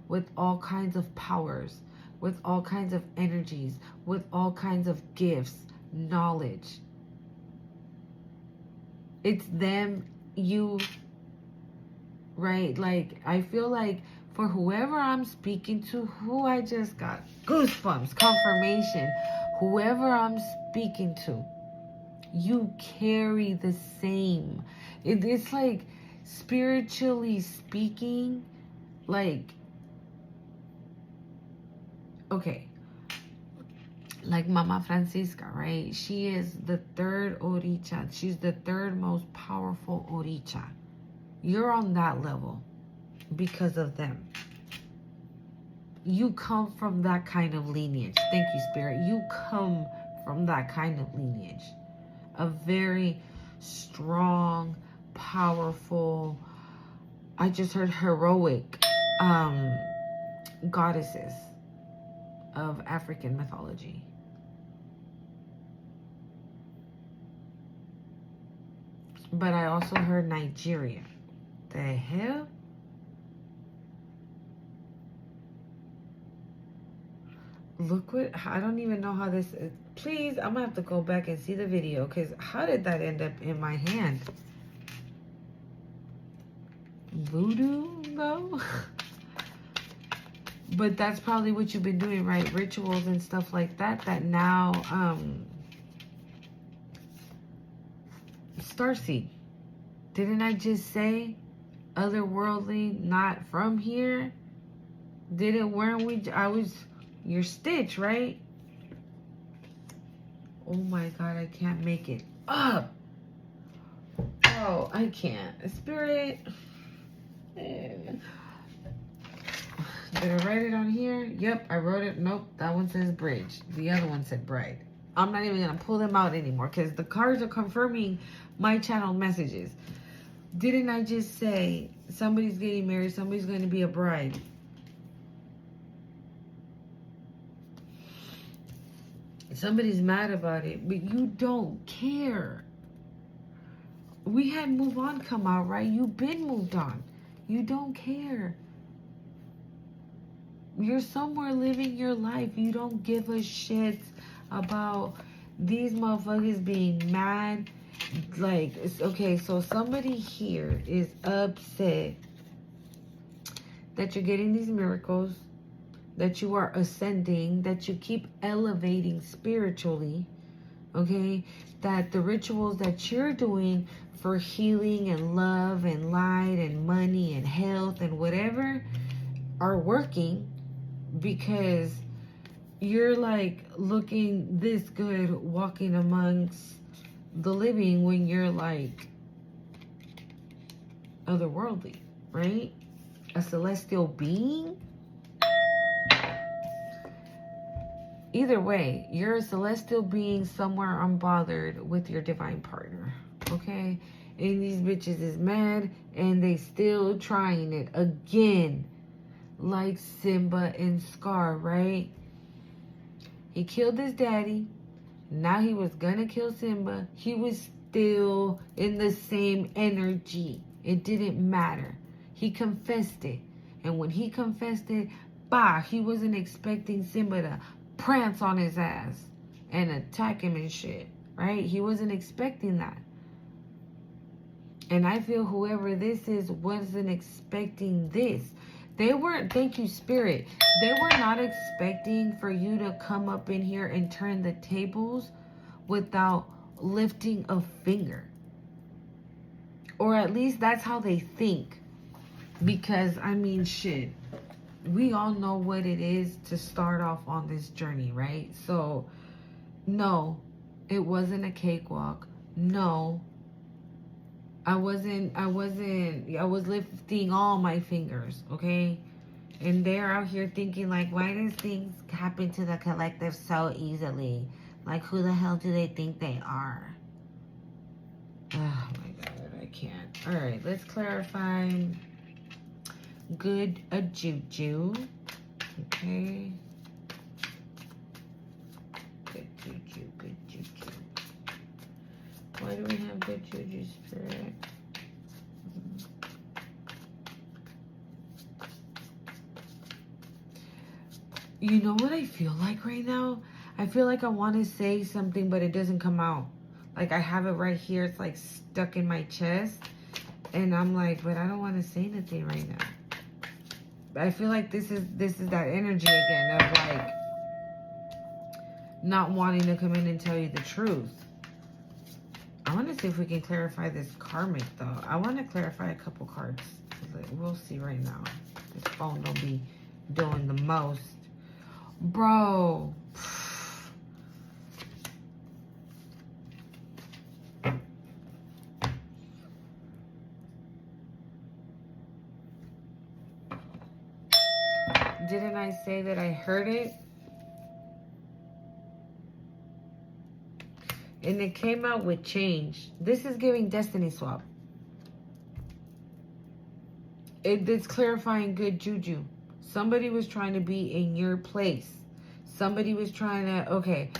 with all kinds of powers, with all kinds of energies, with all kinds of gifts, knowledge. It's them, you, right? Like, I feel like for whoever I'm speaking to, who I just got goosebumps, confirmation, whoever I'm speaking to, you carry the same. It's like, spiritually speaking, like, okay, like Mama Francisca, right? She is the third Oricha. She's the third most powerful Oricha. You're on that level because of them. You come from that kind of lineage. Thank you, Spirit. You come from that kind of lineage. A very strong, powerful, I just heard heroic goddesses of African mythology. But I also heard Nigeria. The hell? Look what, I don't even know how this is. Please, I'm gonna have to go back and see the video, because how did that end up in my hand? Voodoo, though? But that's probably what you've been doing, right? Rituals and stuff like that, that now, Starseed. Didn't I just say otherworldly, not from here? Your Stitch, right? Oh my God, I can't make it up. Oh, I can't. Spirit. Did I write it on here? Yep, I wrote it. Nope, that one says bridge. The other one said bride. I'm not even going to pull them out anymore because the cards are confirming my channel messages. Didn't I just say somebody's getting married, somebody's going to be a bride? Somebody's mad about it, but you don't care. We had Move On come out, right? You've been moved on. You don't care. You're somewhere living your life. You don't give a shit about these motherfuckers being mad. Like, okay, so somebody here is upset that you're getting these miracles, that you are ascending, that you keep elevating spiritually, okay? That the rituals that you're doing for healing and love and light and money and health and whatever are working, because you're like looking this good walking amongst the living when you're like otherworldly, right? A celestial being. Either way, you're a celestial being somewhere unbothered with your divine partner, okay? And these bitches is mad and they still trying it again, like Simba and Scar, right? He killed his daddy. Now he was gonna kill Simba. He was still in the same energy. It didn't matter. He confessed it. And when he confessed it, bah, he wasn't expecting Simba to prance on his ass and attack him and shit, right? He wasn't expecting that. And I feel whoever this is wasn't expecting this. They weren't, thank you, Spirit. They were not expecting for you to come up in here and turn the tables without lifting a finger. Or at least that's how they think. Because, I mean, shit. We all know what it is to start off on this journey, right? So, no, it wasn't a cakewalk. No, I was lifting all my fingers, okay? And they're out here thinking like, why does things happen to the collective so easily? Like, who the hell do they think they are? Oh my God, I can't. All right, let's clarify. Good juju. Okay. Good juju, good juju. Why do we have good juju, Spirit? You know what I feel like right now? I feel like I want to say something, but it doesn't come out. Like, I have it right here. It's like stuck in my chest. And I'm like, but I don't want to say anything right now. I feel like this is that energy again of like not wanting to come in and tell you the truth. I want to see if we can clarify this karmic though. I want to clarify a couple cards. We'll see right now. This phone don't be doing the most. Bro. Didn't I say that I heard it? And it came out with change. This is giving destiny swap. It's clarifying good juju. Somebody was trying to be in your place. Somebody was trying to, okay.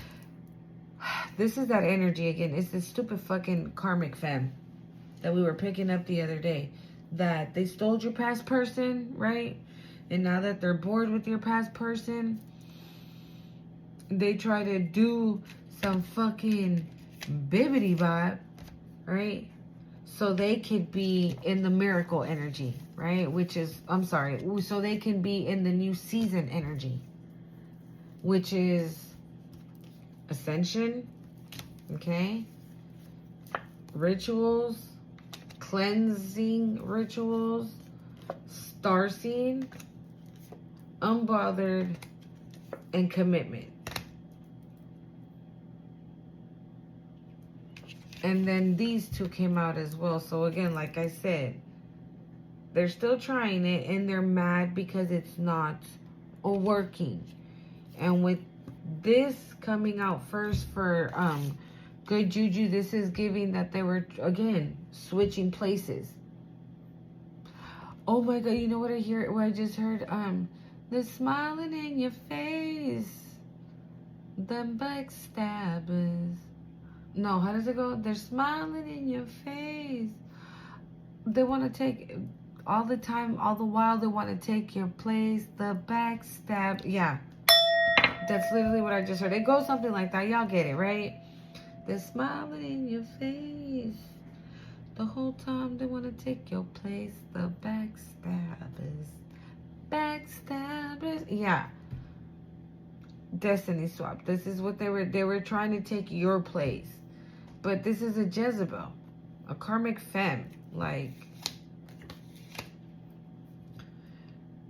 This is that energy again. It's this stupid fucking karmic fam that we were picking up the other day. That they stole your past person, right? And now that they're bored with your past person, they try to do some fucking bibbity bop, right? So they could be in the miracle energy, right? Which is, I'm sorry, so they can be in the new season energy, which is ascension, okay? Rituals, cleansing rituals, starseed, unbothered, and commitment. And then these two came out as well. So again, like I said, they're still trying it and they're mad because it's not working. And with this coming out first for good juju, this is giving that they were, again, switching places. Oh my God, you know what I hear? What I just heard? The smiling in your face. The backstabbers. No, how does it go? They're smiling in your face. They want to take all the time, all the while they want to take your place. The backstab. Yeah. That's literally what I just heard. It goes something like that. Y'all get it, right? They're smiling in your face. The whole time they want to take your place. The backstabbers. Backstabbers. Yeah. destiny swap. This is what they were trying to take your place. But this is a Jezebel, a karmic femme, like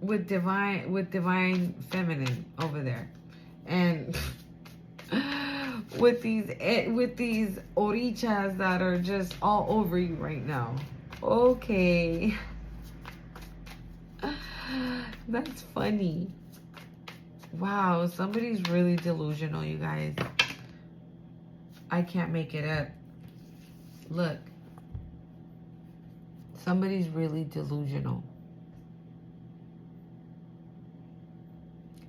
with divine feminine over there. And with these orichas that are just all over you right now. Okay. That's funny. Wow, somebody's really delusional, you guys. I can't make it up. Look. Somebody's really delusional.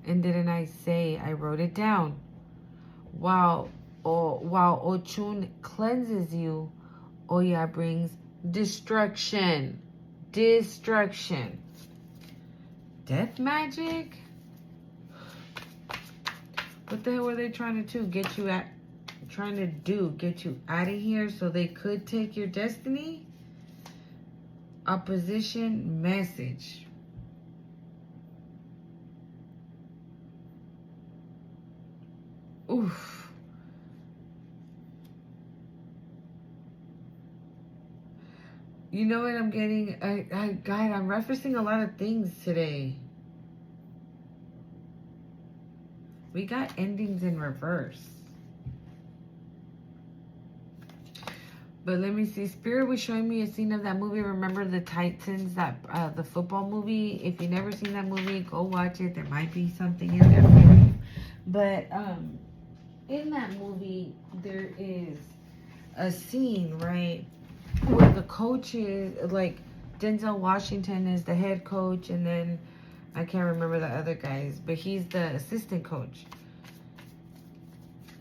And didn't I say, I wrote it down. While Ochun cleanses you, Oya brings destruction. Destruction. Death magic? What the hell were they trying to do? Get you out of here so they could take your destiny? Opposition message. Oof. You know what I'm getting? I'm referencing a lot of things today. We got endings in reverse. But let me see. Spirit was showing me a scene of that movie. Remember the Titans, that the football movie? If you've never seen that movie, go watch it. There might be something in there for you. But in that movie, there is a scene, right, where the coach is, like, Denzel Washington is the head coach, and then I can't remember the other guys, but he's the assistant coach.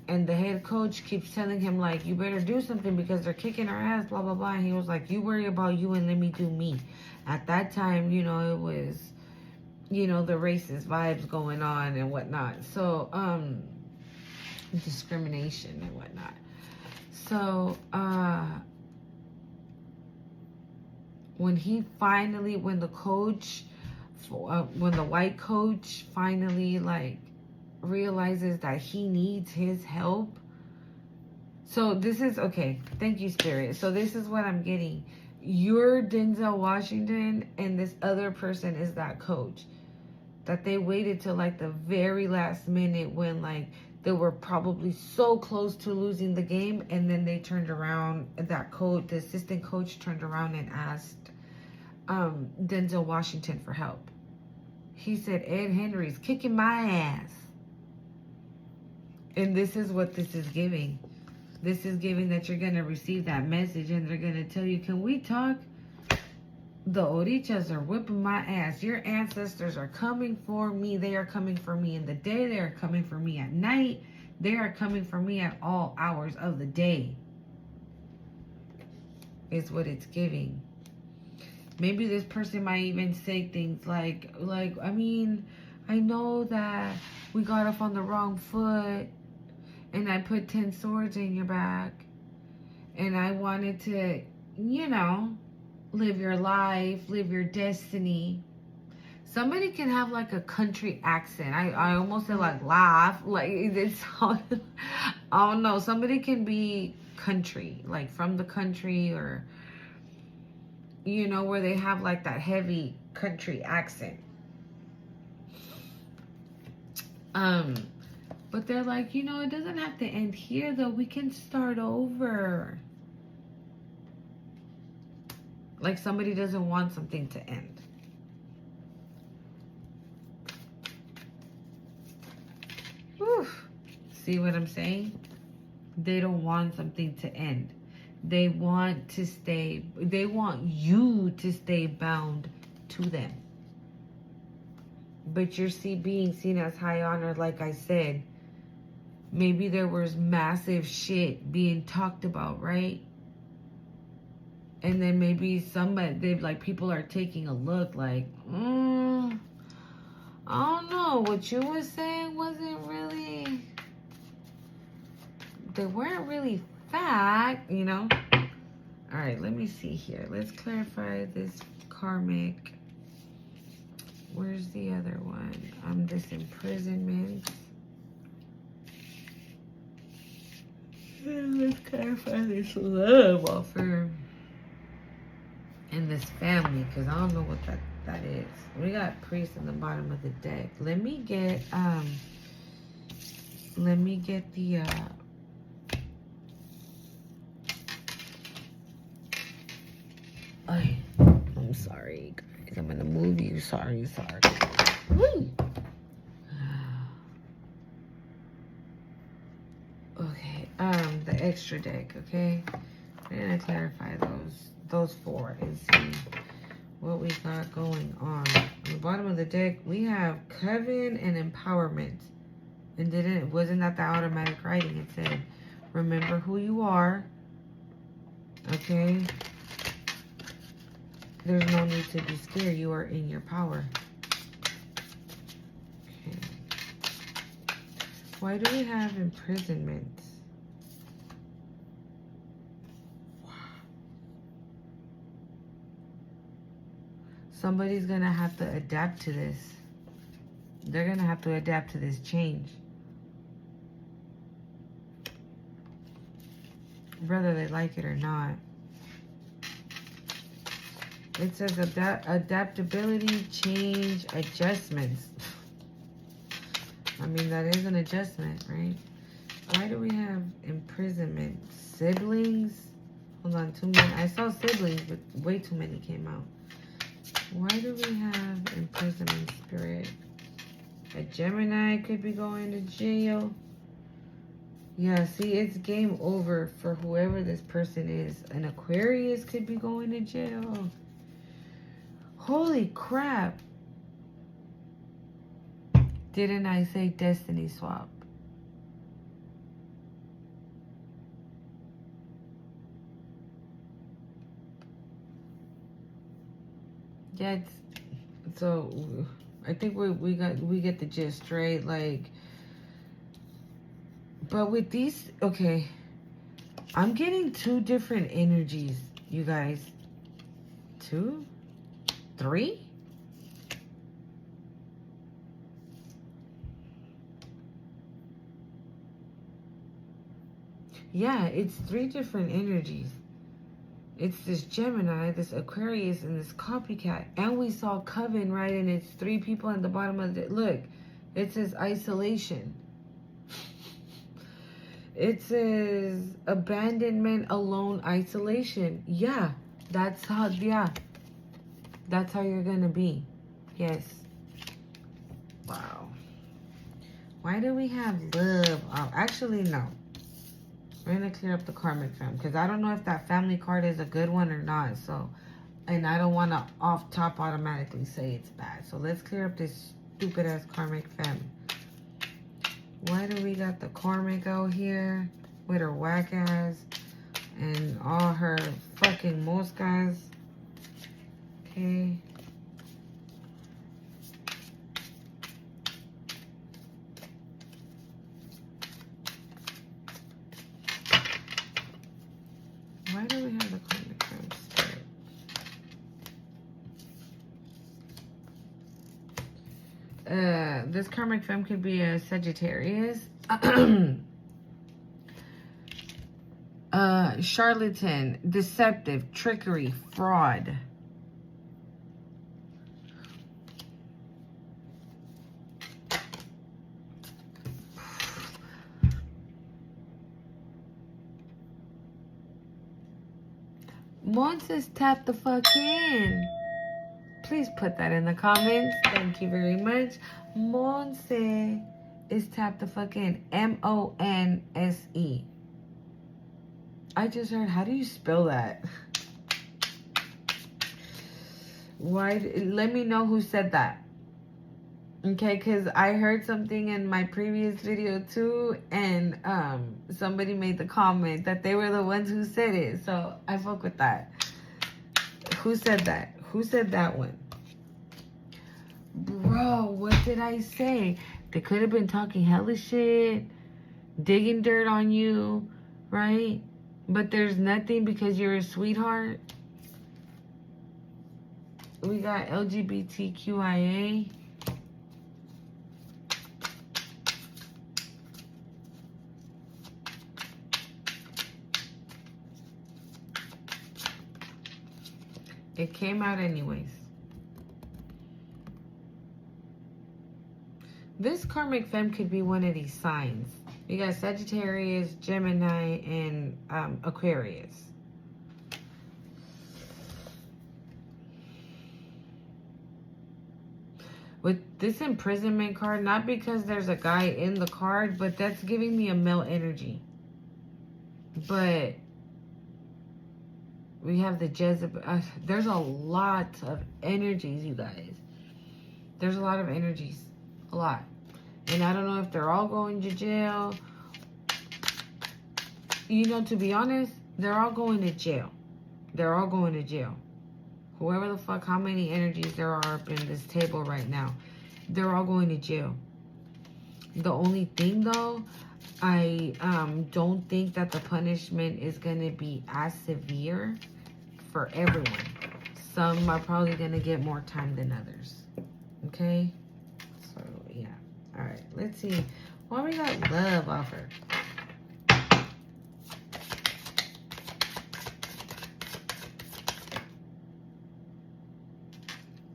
And the head coach keeps telling him, like, you better do something because they're kicking our ass, blah, blah, blah. And he was like, you worry about you and let me do me. At that time, you know, it was, you know, the racist vibes going on and whatnot. So, discrimination and whatnot. So, when the white coach finally, like, realizes that he needs his help. So this is, okay, thank you, Spirit. So this is what I'm getting. You're Denzel Washington and this other person is that coach. That they waited till, like, the very last minute when, like, they were probably so close to losing the game, and then they turned around, the assistant coach turned around and asked Denzel Washington for help. He said, Ed Henry's kicking my ass. And this is what this is giving. This is giving that you're going to receive that message and they're going to tell you, can we talk? The Orichas are whipping my ass. Your ancestors are coming for me. They are coming for me in the day. They are coming for me at night. They are coming for me at all hours of the day. Is what it's giving. Maybe this person might even say things like, I mean, I know that we got off on the wrong foot and I put 10 swords in your back and I wanted to, you know, live your life, live your destiny. Somebody can have, like, a country accent. I almost said, like, laugh. Like, it's, I don't know. Somebody can be country, like, from the country, or, you know, where they have, like, that heavy country accent. But they're like, you know, it doesn't have to end here, though. We can start over. Like, somebody doesn't want something to end. Whew. See what I'm saying? They don't want something to end. They want to stay, they want you to stay bound to them. But you're being seen as high honor, like I said. Maybe there was massive shit being talked about, right? And then maybe people are taking a look like, I don't know, what you were saying wasn't really, they weren't really fact, you know? All right, let me see here. Let's clarify this karmic. Where's the other one? This imprisonment. Let's clarify this love offer in this family, because I don't know what that is. We got priest in the bottom of the deck. Let me get the I'm sorry, guys. I'm gonna move you. Sorry. Woo. Okay. The extra deck. Okay. I'm gonna clarify those four and see what we got going on. On the bottom of the deck, we have Coven and Empowerment. And wasn't that the automatic writing? It said, remember who you are. Okay. There's no need to be scared. You are in your power. Okay. Why do we have imprisonment? Wow. Somebody's going to have to adapt to this. They're going to have to adapt to this change. Whether they like it or not. It says adaptability, change, adjustments. I mean, that is an adjustment, right? Why do we have imprisonment? Siblings? Hold on, too many. I saw siblings, but way too many came out. Why do we have imprisonment, Spirit? A Gemini could be going to jail. Yeah, see, it's game over for whoever this person is. An Aquarius could be going to jail. Holy crap. Didn't I say destiny swap? Yeah, so I think we get the gist, right? Like, but with these, okay, I'm getting two different energies, you guys. 2, 3. Yeah, it's 3 different energies. It's this Gemini, this Aquarius, and this copycat. And we saw Coven, right? And it's 3 people at the bottom of the... Look, it says isolation. It says abandonment, alone, isolation. Yeah, that's how you're going to be. Yes. Wow. Why do we have love? Oh, actually, no. We're going to clear up the karmic fam, because I don't know if that family card is a good one or not. So, and I don't want to off top automatically say it's bad. So let's clear up this stupid ass karmic fam. Why do we got the karmic out here with her whack ass and all her fucking moscas? Okay. Why do we have the karmic fam spirit? This karmic femme could be a Sagittarius. Charlatan, deceptive, trickery, fraud. Monses, tap the fuck in. Please put that in the comments. Thank you very much. Monse is tap the fuck in. Monse. I just heard, how do you spell that? Why? Let me know who said that. Okay, because I heard something in my previous video too, and somebody made the comment that they were the ones who said it. So I fuck with that. Who said that? Who said that one? Bro, what did I say? They could have been talking hella shit, digging dirt on you, right? But there's nothing because you're a sweetheart. We got LGBTQIA. It came out anyways. This karmic femme could be one of these signs. You got Sagittarius, Gemini, and Aquarius. With this imprisonment card, not because there's a guy in the card, but that's giving me a male energy. But we have the Jezebel. There's a lot of energies, you guys. There's a lot of energies. A lot. And I don't know if they're all going to jail. You know, to be honest, they're all going to jail. They're all going to jail. Whoever the fuck, how many energies there are up in this table right now, they're all going to jail. The only thing, though, I don't think that the punishment is going to be as severe for everyone. Some are probably going to get more time than others. Okay? So, yeah. All right. Let's see. Why we got love offer?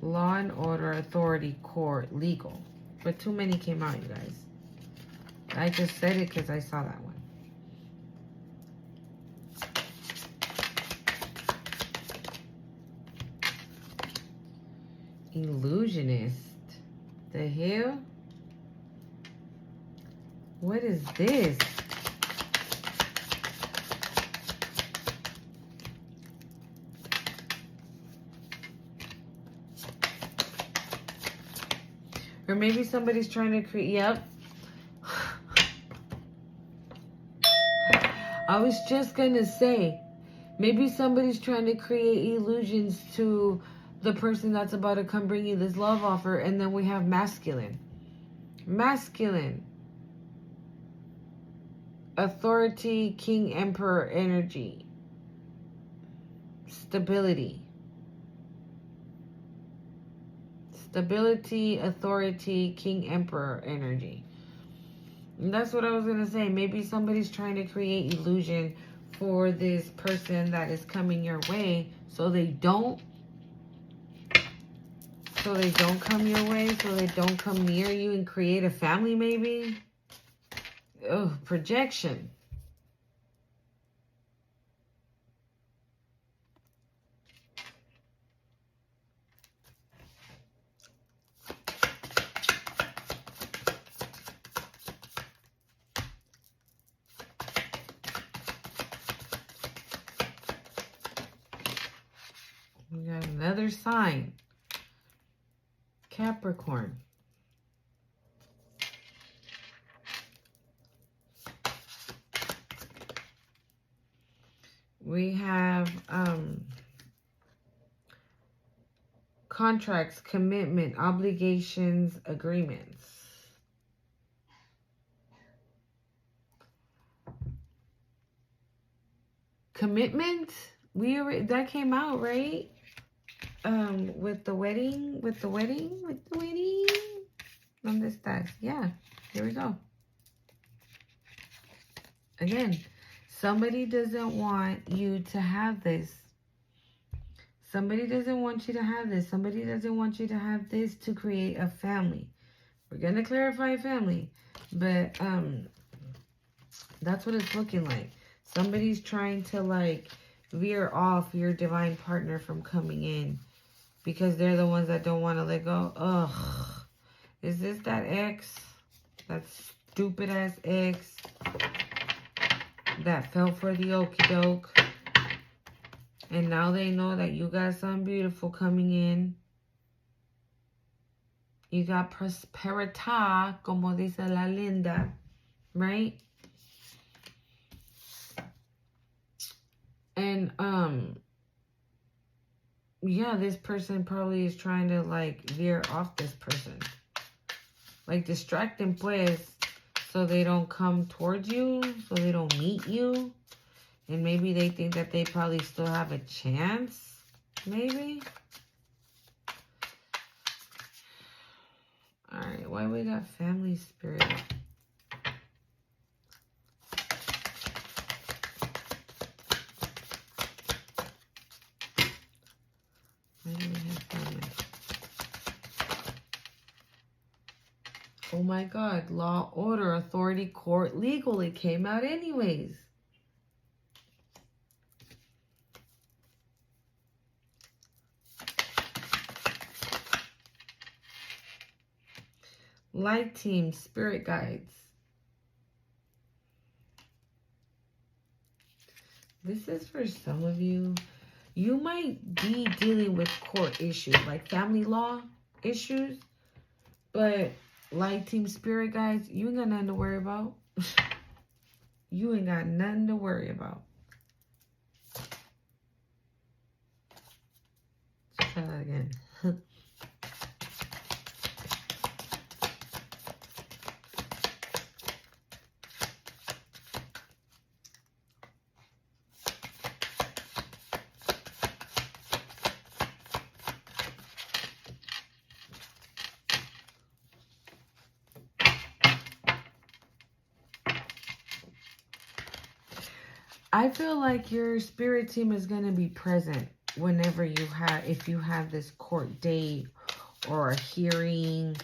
Law and order, authority, court, legal. But too many came out, you guys. I just said it because I saw that one. Illusionist. The hell? What is this? Or maybe somebody's trying to create... Yep. I was just going to say, maybe somebody's trying to create illusions to the person that's about to come bring you this love offer. And then we have masculine. Masculine. Authority, king, emperor energy. Stability. Stability, authority, king, emperor energy. And that's what I was going to say. Maybe somebody's trying to create illusion for this person that is coming your way so they don't come your way, so they don't come near you and create a family maybe. Oh, projection. We got another sign. Capricorn. We have contracts, commitment, obligations, agreements. Commitment? That came out, right? With the wedding. ¿Dónde estás? Yeah, here we go. Again, somebody doesn't want you to have this. Somebody doesn't want you to have this. Somebody doesn't want you to have this to create a family. We're going to clarify family. But that's what it's looking like. Somebody's trying to like veer off your divine partner from coming in. Because they're the ones that don't want to let go. Ugh. Is this that ex? That stupid ass ex that fell for the okie doke. And now they know that you got something beautiful coming in. You got prosperidad, como dice la linda. Right? And, yeah, this person probably is trying to, like, veer off this person. Like, distract them, pues, so they don't come towards you, so they don't meet you. And maybe they think that they probably still have a chance, maybe. All right, why we got family spirit? Oh my God. Law, order, authority, court, legal. It came out anyways. Light team, spirit guides. This is for some of you. You might be dealing with court issues, like family law issues. But light team, spirit guides, you ain't got nothing to worry about. You ain't got nothing to worry about. Let's try that again. I feel like your spirit team is going to be present whenever if you have this court date or a hearing.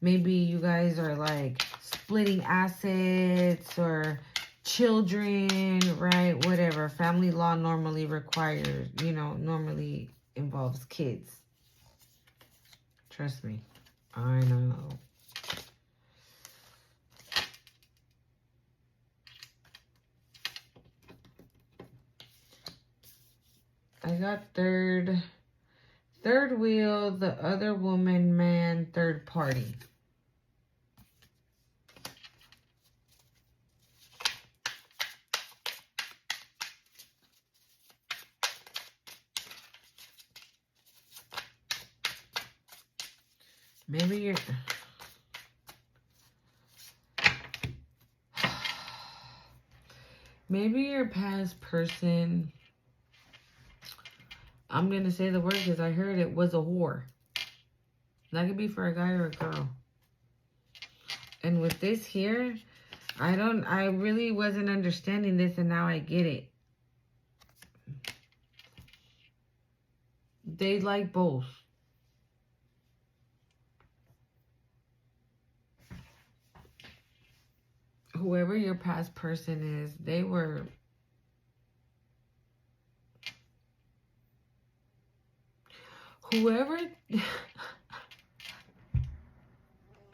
Maybe you guys are like splitting assets or children, right? Whatever. Family law normally requires, normally involves kids. Trust me. I know. I got third wheel, the other woman, man, third party. Maybe your past person, I'm going to say the word because I heard it, was a whore. That could be for a guy or a girl. And with this here, I really wasn't understanding this, and now I get it. They like both. Whoever your past person is, they were... Whoever...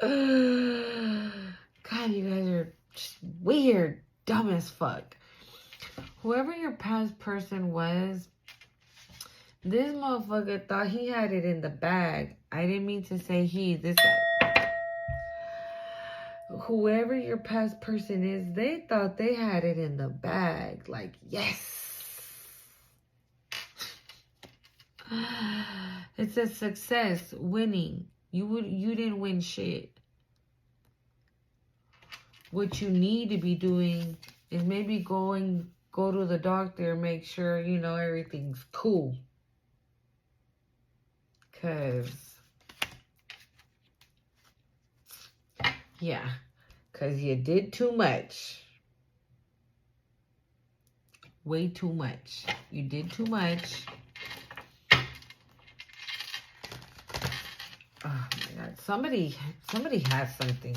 God, you guys are just weird, dumb as fuck. Whoever your past person was, this motherfucker thought he had it in the bag. I didn't mean to say he. Whoever your past person is, they thought they had it in the bag. Like, yes. It's a success, winning. You didn't win shit. What you need to be doing is maybe go to the doctor and make sure, everything's cool. Because you did too much. Way too much. You did too much. Oh my God. Somebody has something.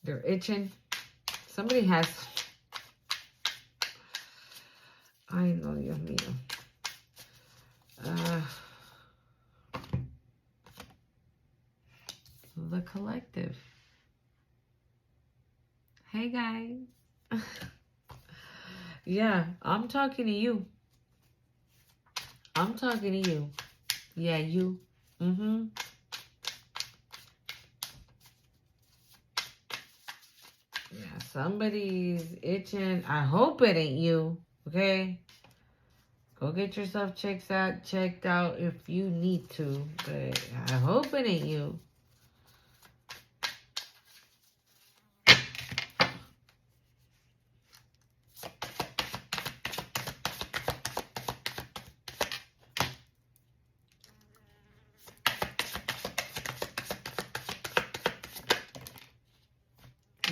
They're itching. Somebody has... I know, Dios mío. The collective. Hey, guys. Yeah, I'm talking to you. I'm talking to you. Yeah, you. Yeah, somebody's itching. I hope it ain't you. Okay? Go get yourself checked out if you need to. But I hope it ain't you.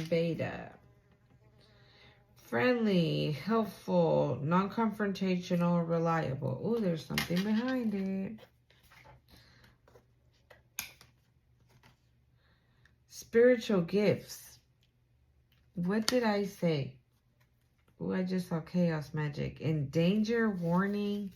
Beta. Friendly, helpful, non-confrontational, reliable. Oh, there's something behind it. spiritual gifts. What did I say? Oh, I just saw chaos magic. In danger, warning.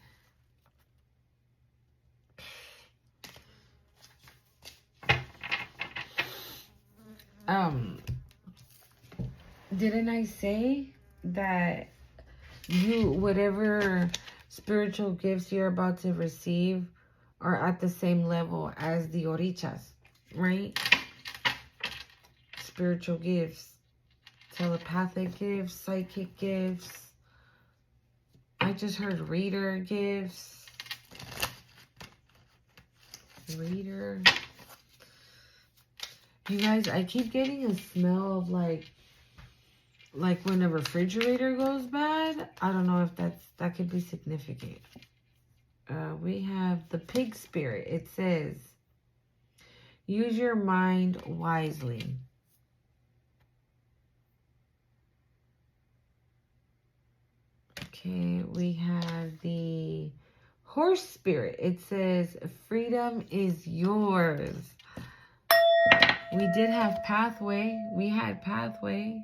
Didn't I say that whatever spiritual gifts you're about to receive are at the same level as the orichas, right? Spiritual gifts, telepathic gifts, psychic gifts. I just heard reader gifts. Reader. You guys, I keep getting a smell of like when a refrigerator goes bad. I don't know if that could be significant. We have the pig spirit. It says, use your mind wisely. Okay, we have the horse spirit. It says, freedom is yours. We did have pathway. We had pathway.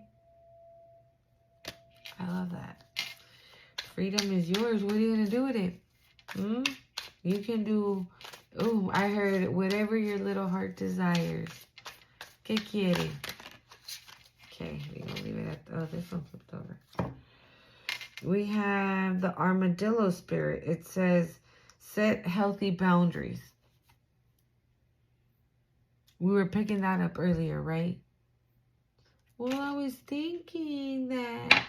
I love that. Freedom is yours. What are you going to do with it? You can do... Oh, I heard whatever your little heart desires. ¿Qué quiere? Okay, we're going to leave it at... Oh, this one flipped over. We have the armadillo spirit. It says, set healthy boundaries. We were picking that up earlier, right? Well, I was thinking that,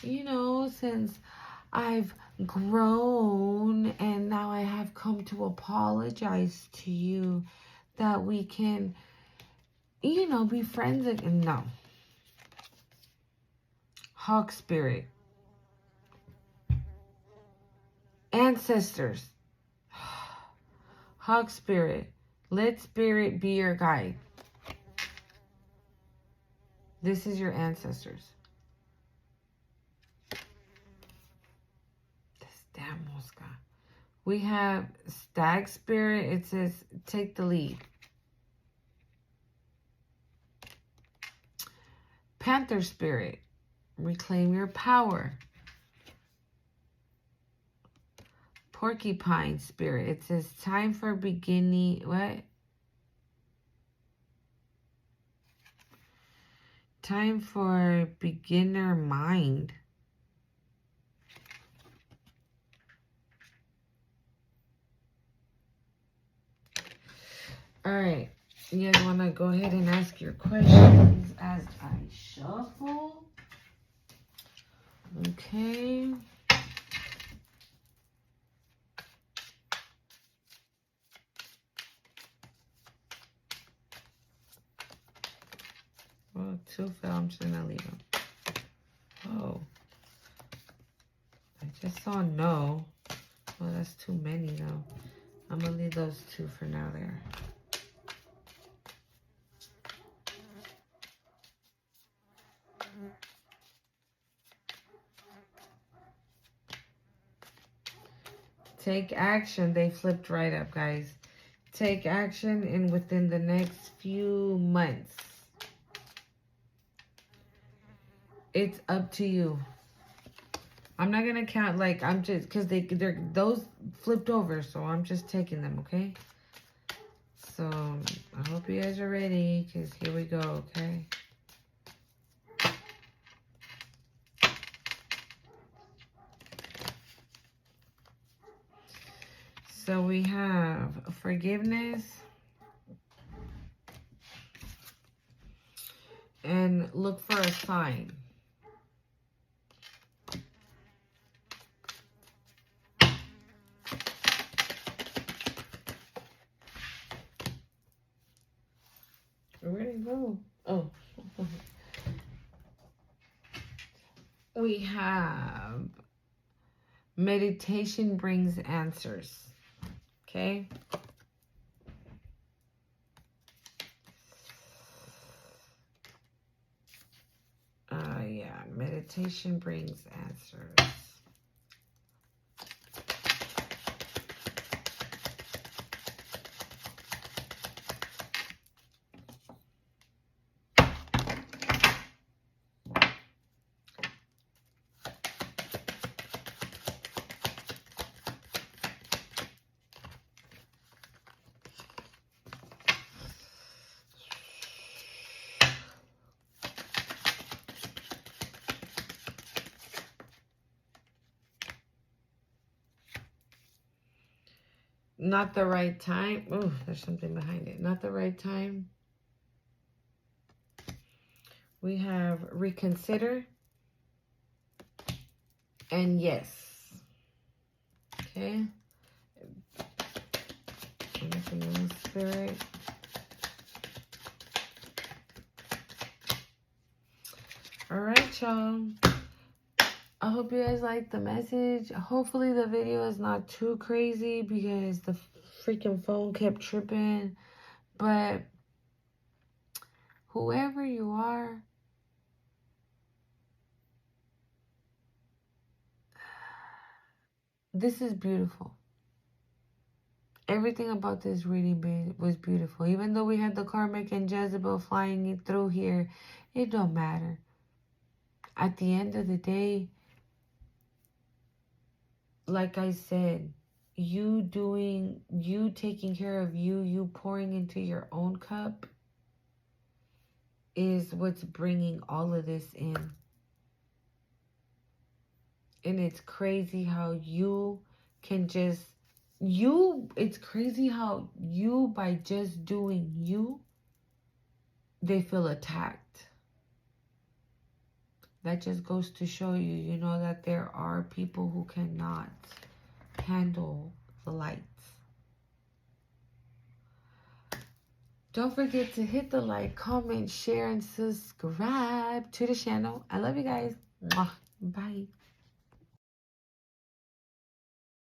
you know, since I've grown and now I have come to apologize to you, that we can, you know, be friends again. No. Hawk spirit. Ancestors. Hawk spirit. Let spirit be your guide. This is your ancestors. This damn mosca. We have stag spirit. It says, take the lead. Panther spirit. Reclaim your power. Porcupine spirit. It says, time for beginning. What? Time for beginner mind. All right. You guys want to go ahead and ask your questions as I shuffle? Okay. Well, two fell. I'm just going to leave them. Oh. I just saw no. Well, that's too many, though. I'm going to leave those two for now there. Take action. They flipped right up, guys. Take action in within the next few months. It's up to you. I'm not going to count, like, I'm just, because they're, those flipped over, so I'm just taking them, okay? So, I hope you guys are ready, because here we go, okay? So, we have forgiveness and look for a sign. Where'd it go? Oh. We have meditation brings answers. Okay? Yeah, meditation brings answers. Not the right time. Oh, there's something behind it. Not the right time. We have reconsider and yes. Okay. Anything else, Spirit? All right, y'all. I hope you guys like the message. Hopefully the video is not too crazy because the freaking phone kept tripping. But whoever you are, this is beautiful. Everything about this reading was beautiful. Even though we had the karmic and Jezebel flying through here, it don't matter. At the end of the day, like I said, you taking care of you pouring into your own cup is what's bringing all of this in. And it's crazy how you can just, it's crazy how you, by just doing you, they feel attacked. That just goes to show you, you know, that there are people who cannot handle the lights. Don't forget to hit the like, comment, share, and subscribe to the channel. I love you guys. Mwah. Bye.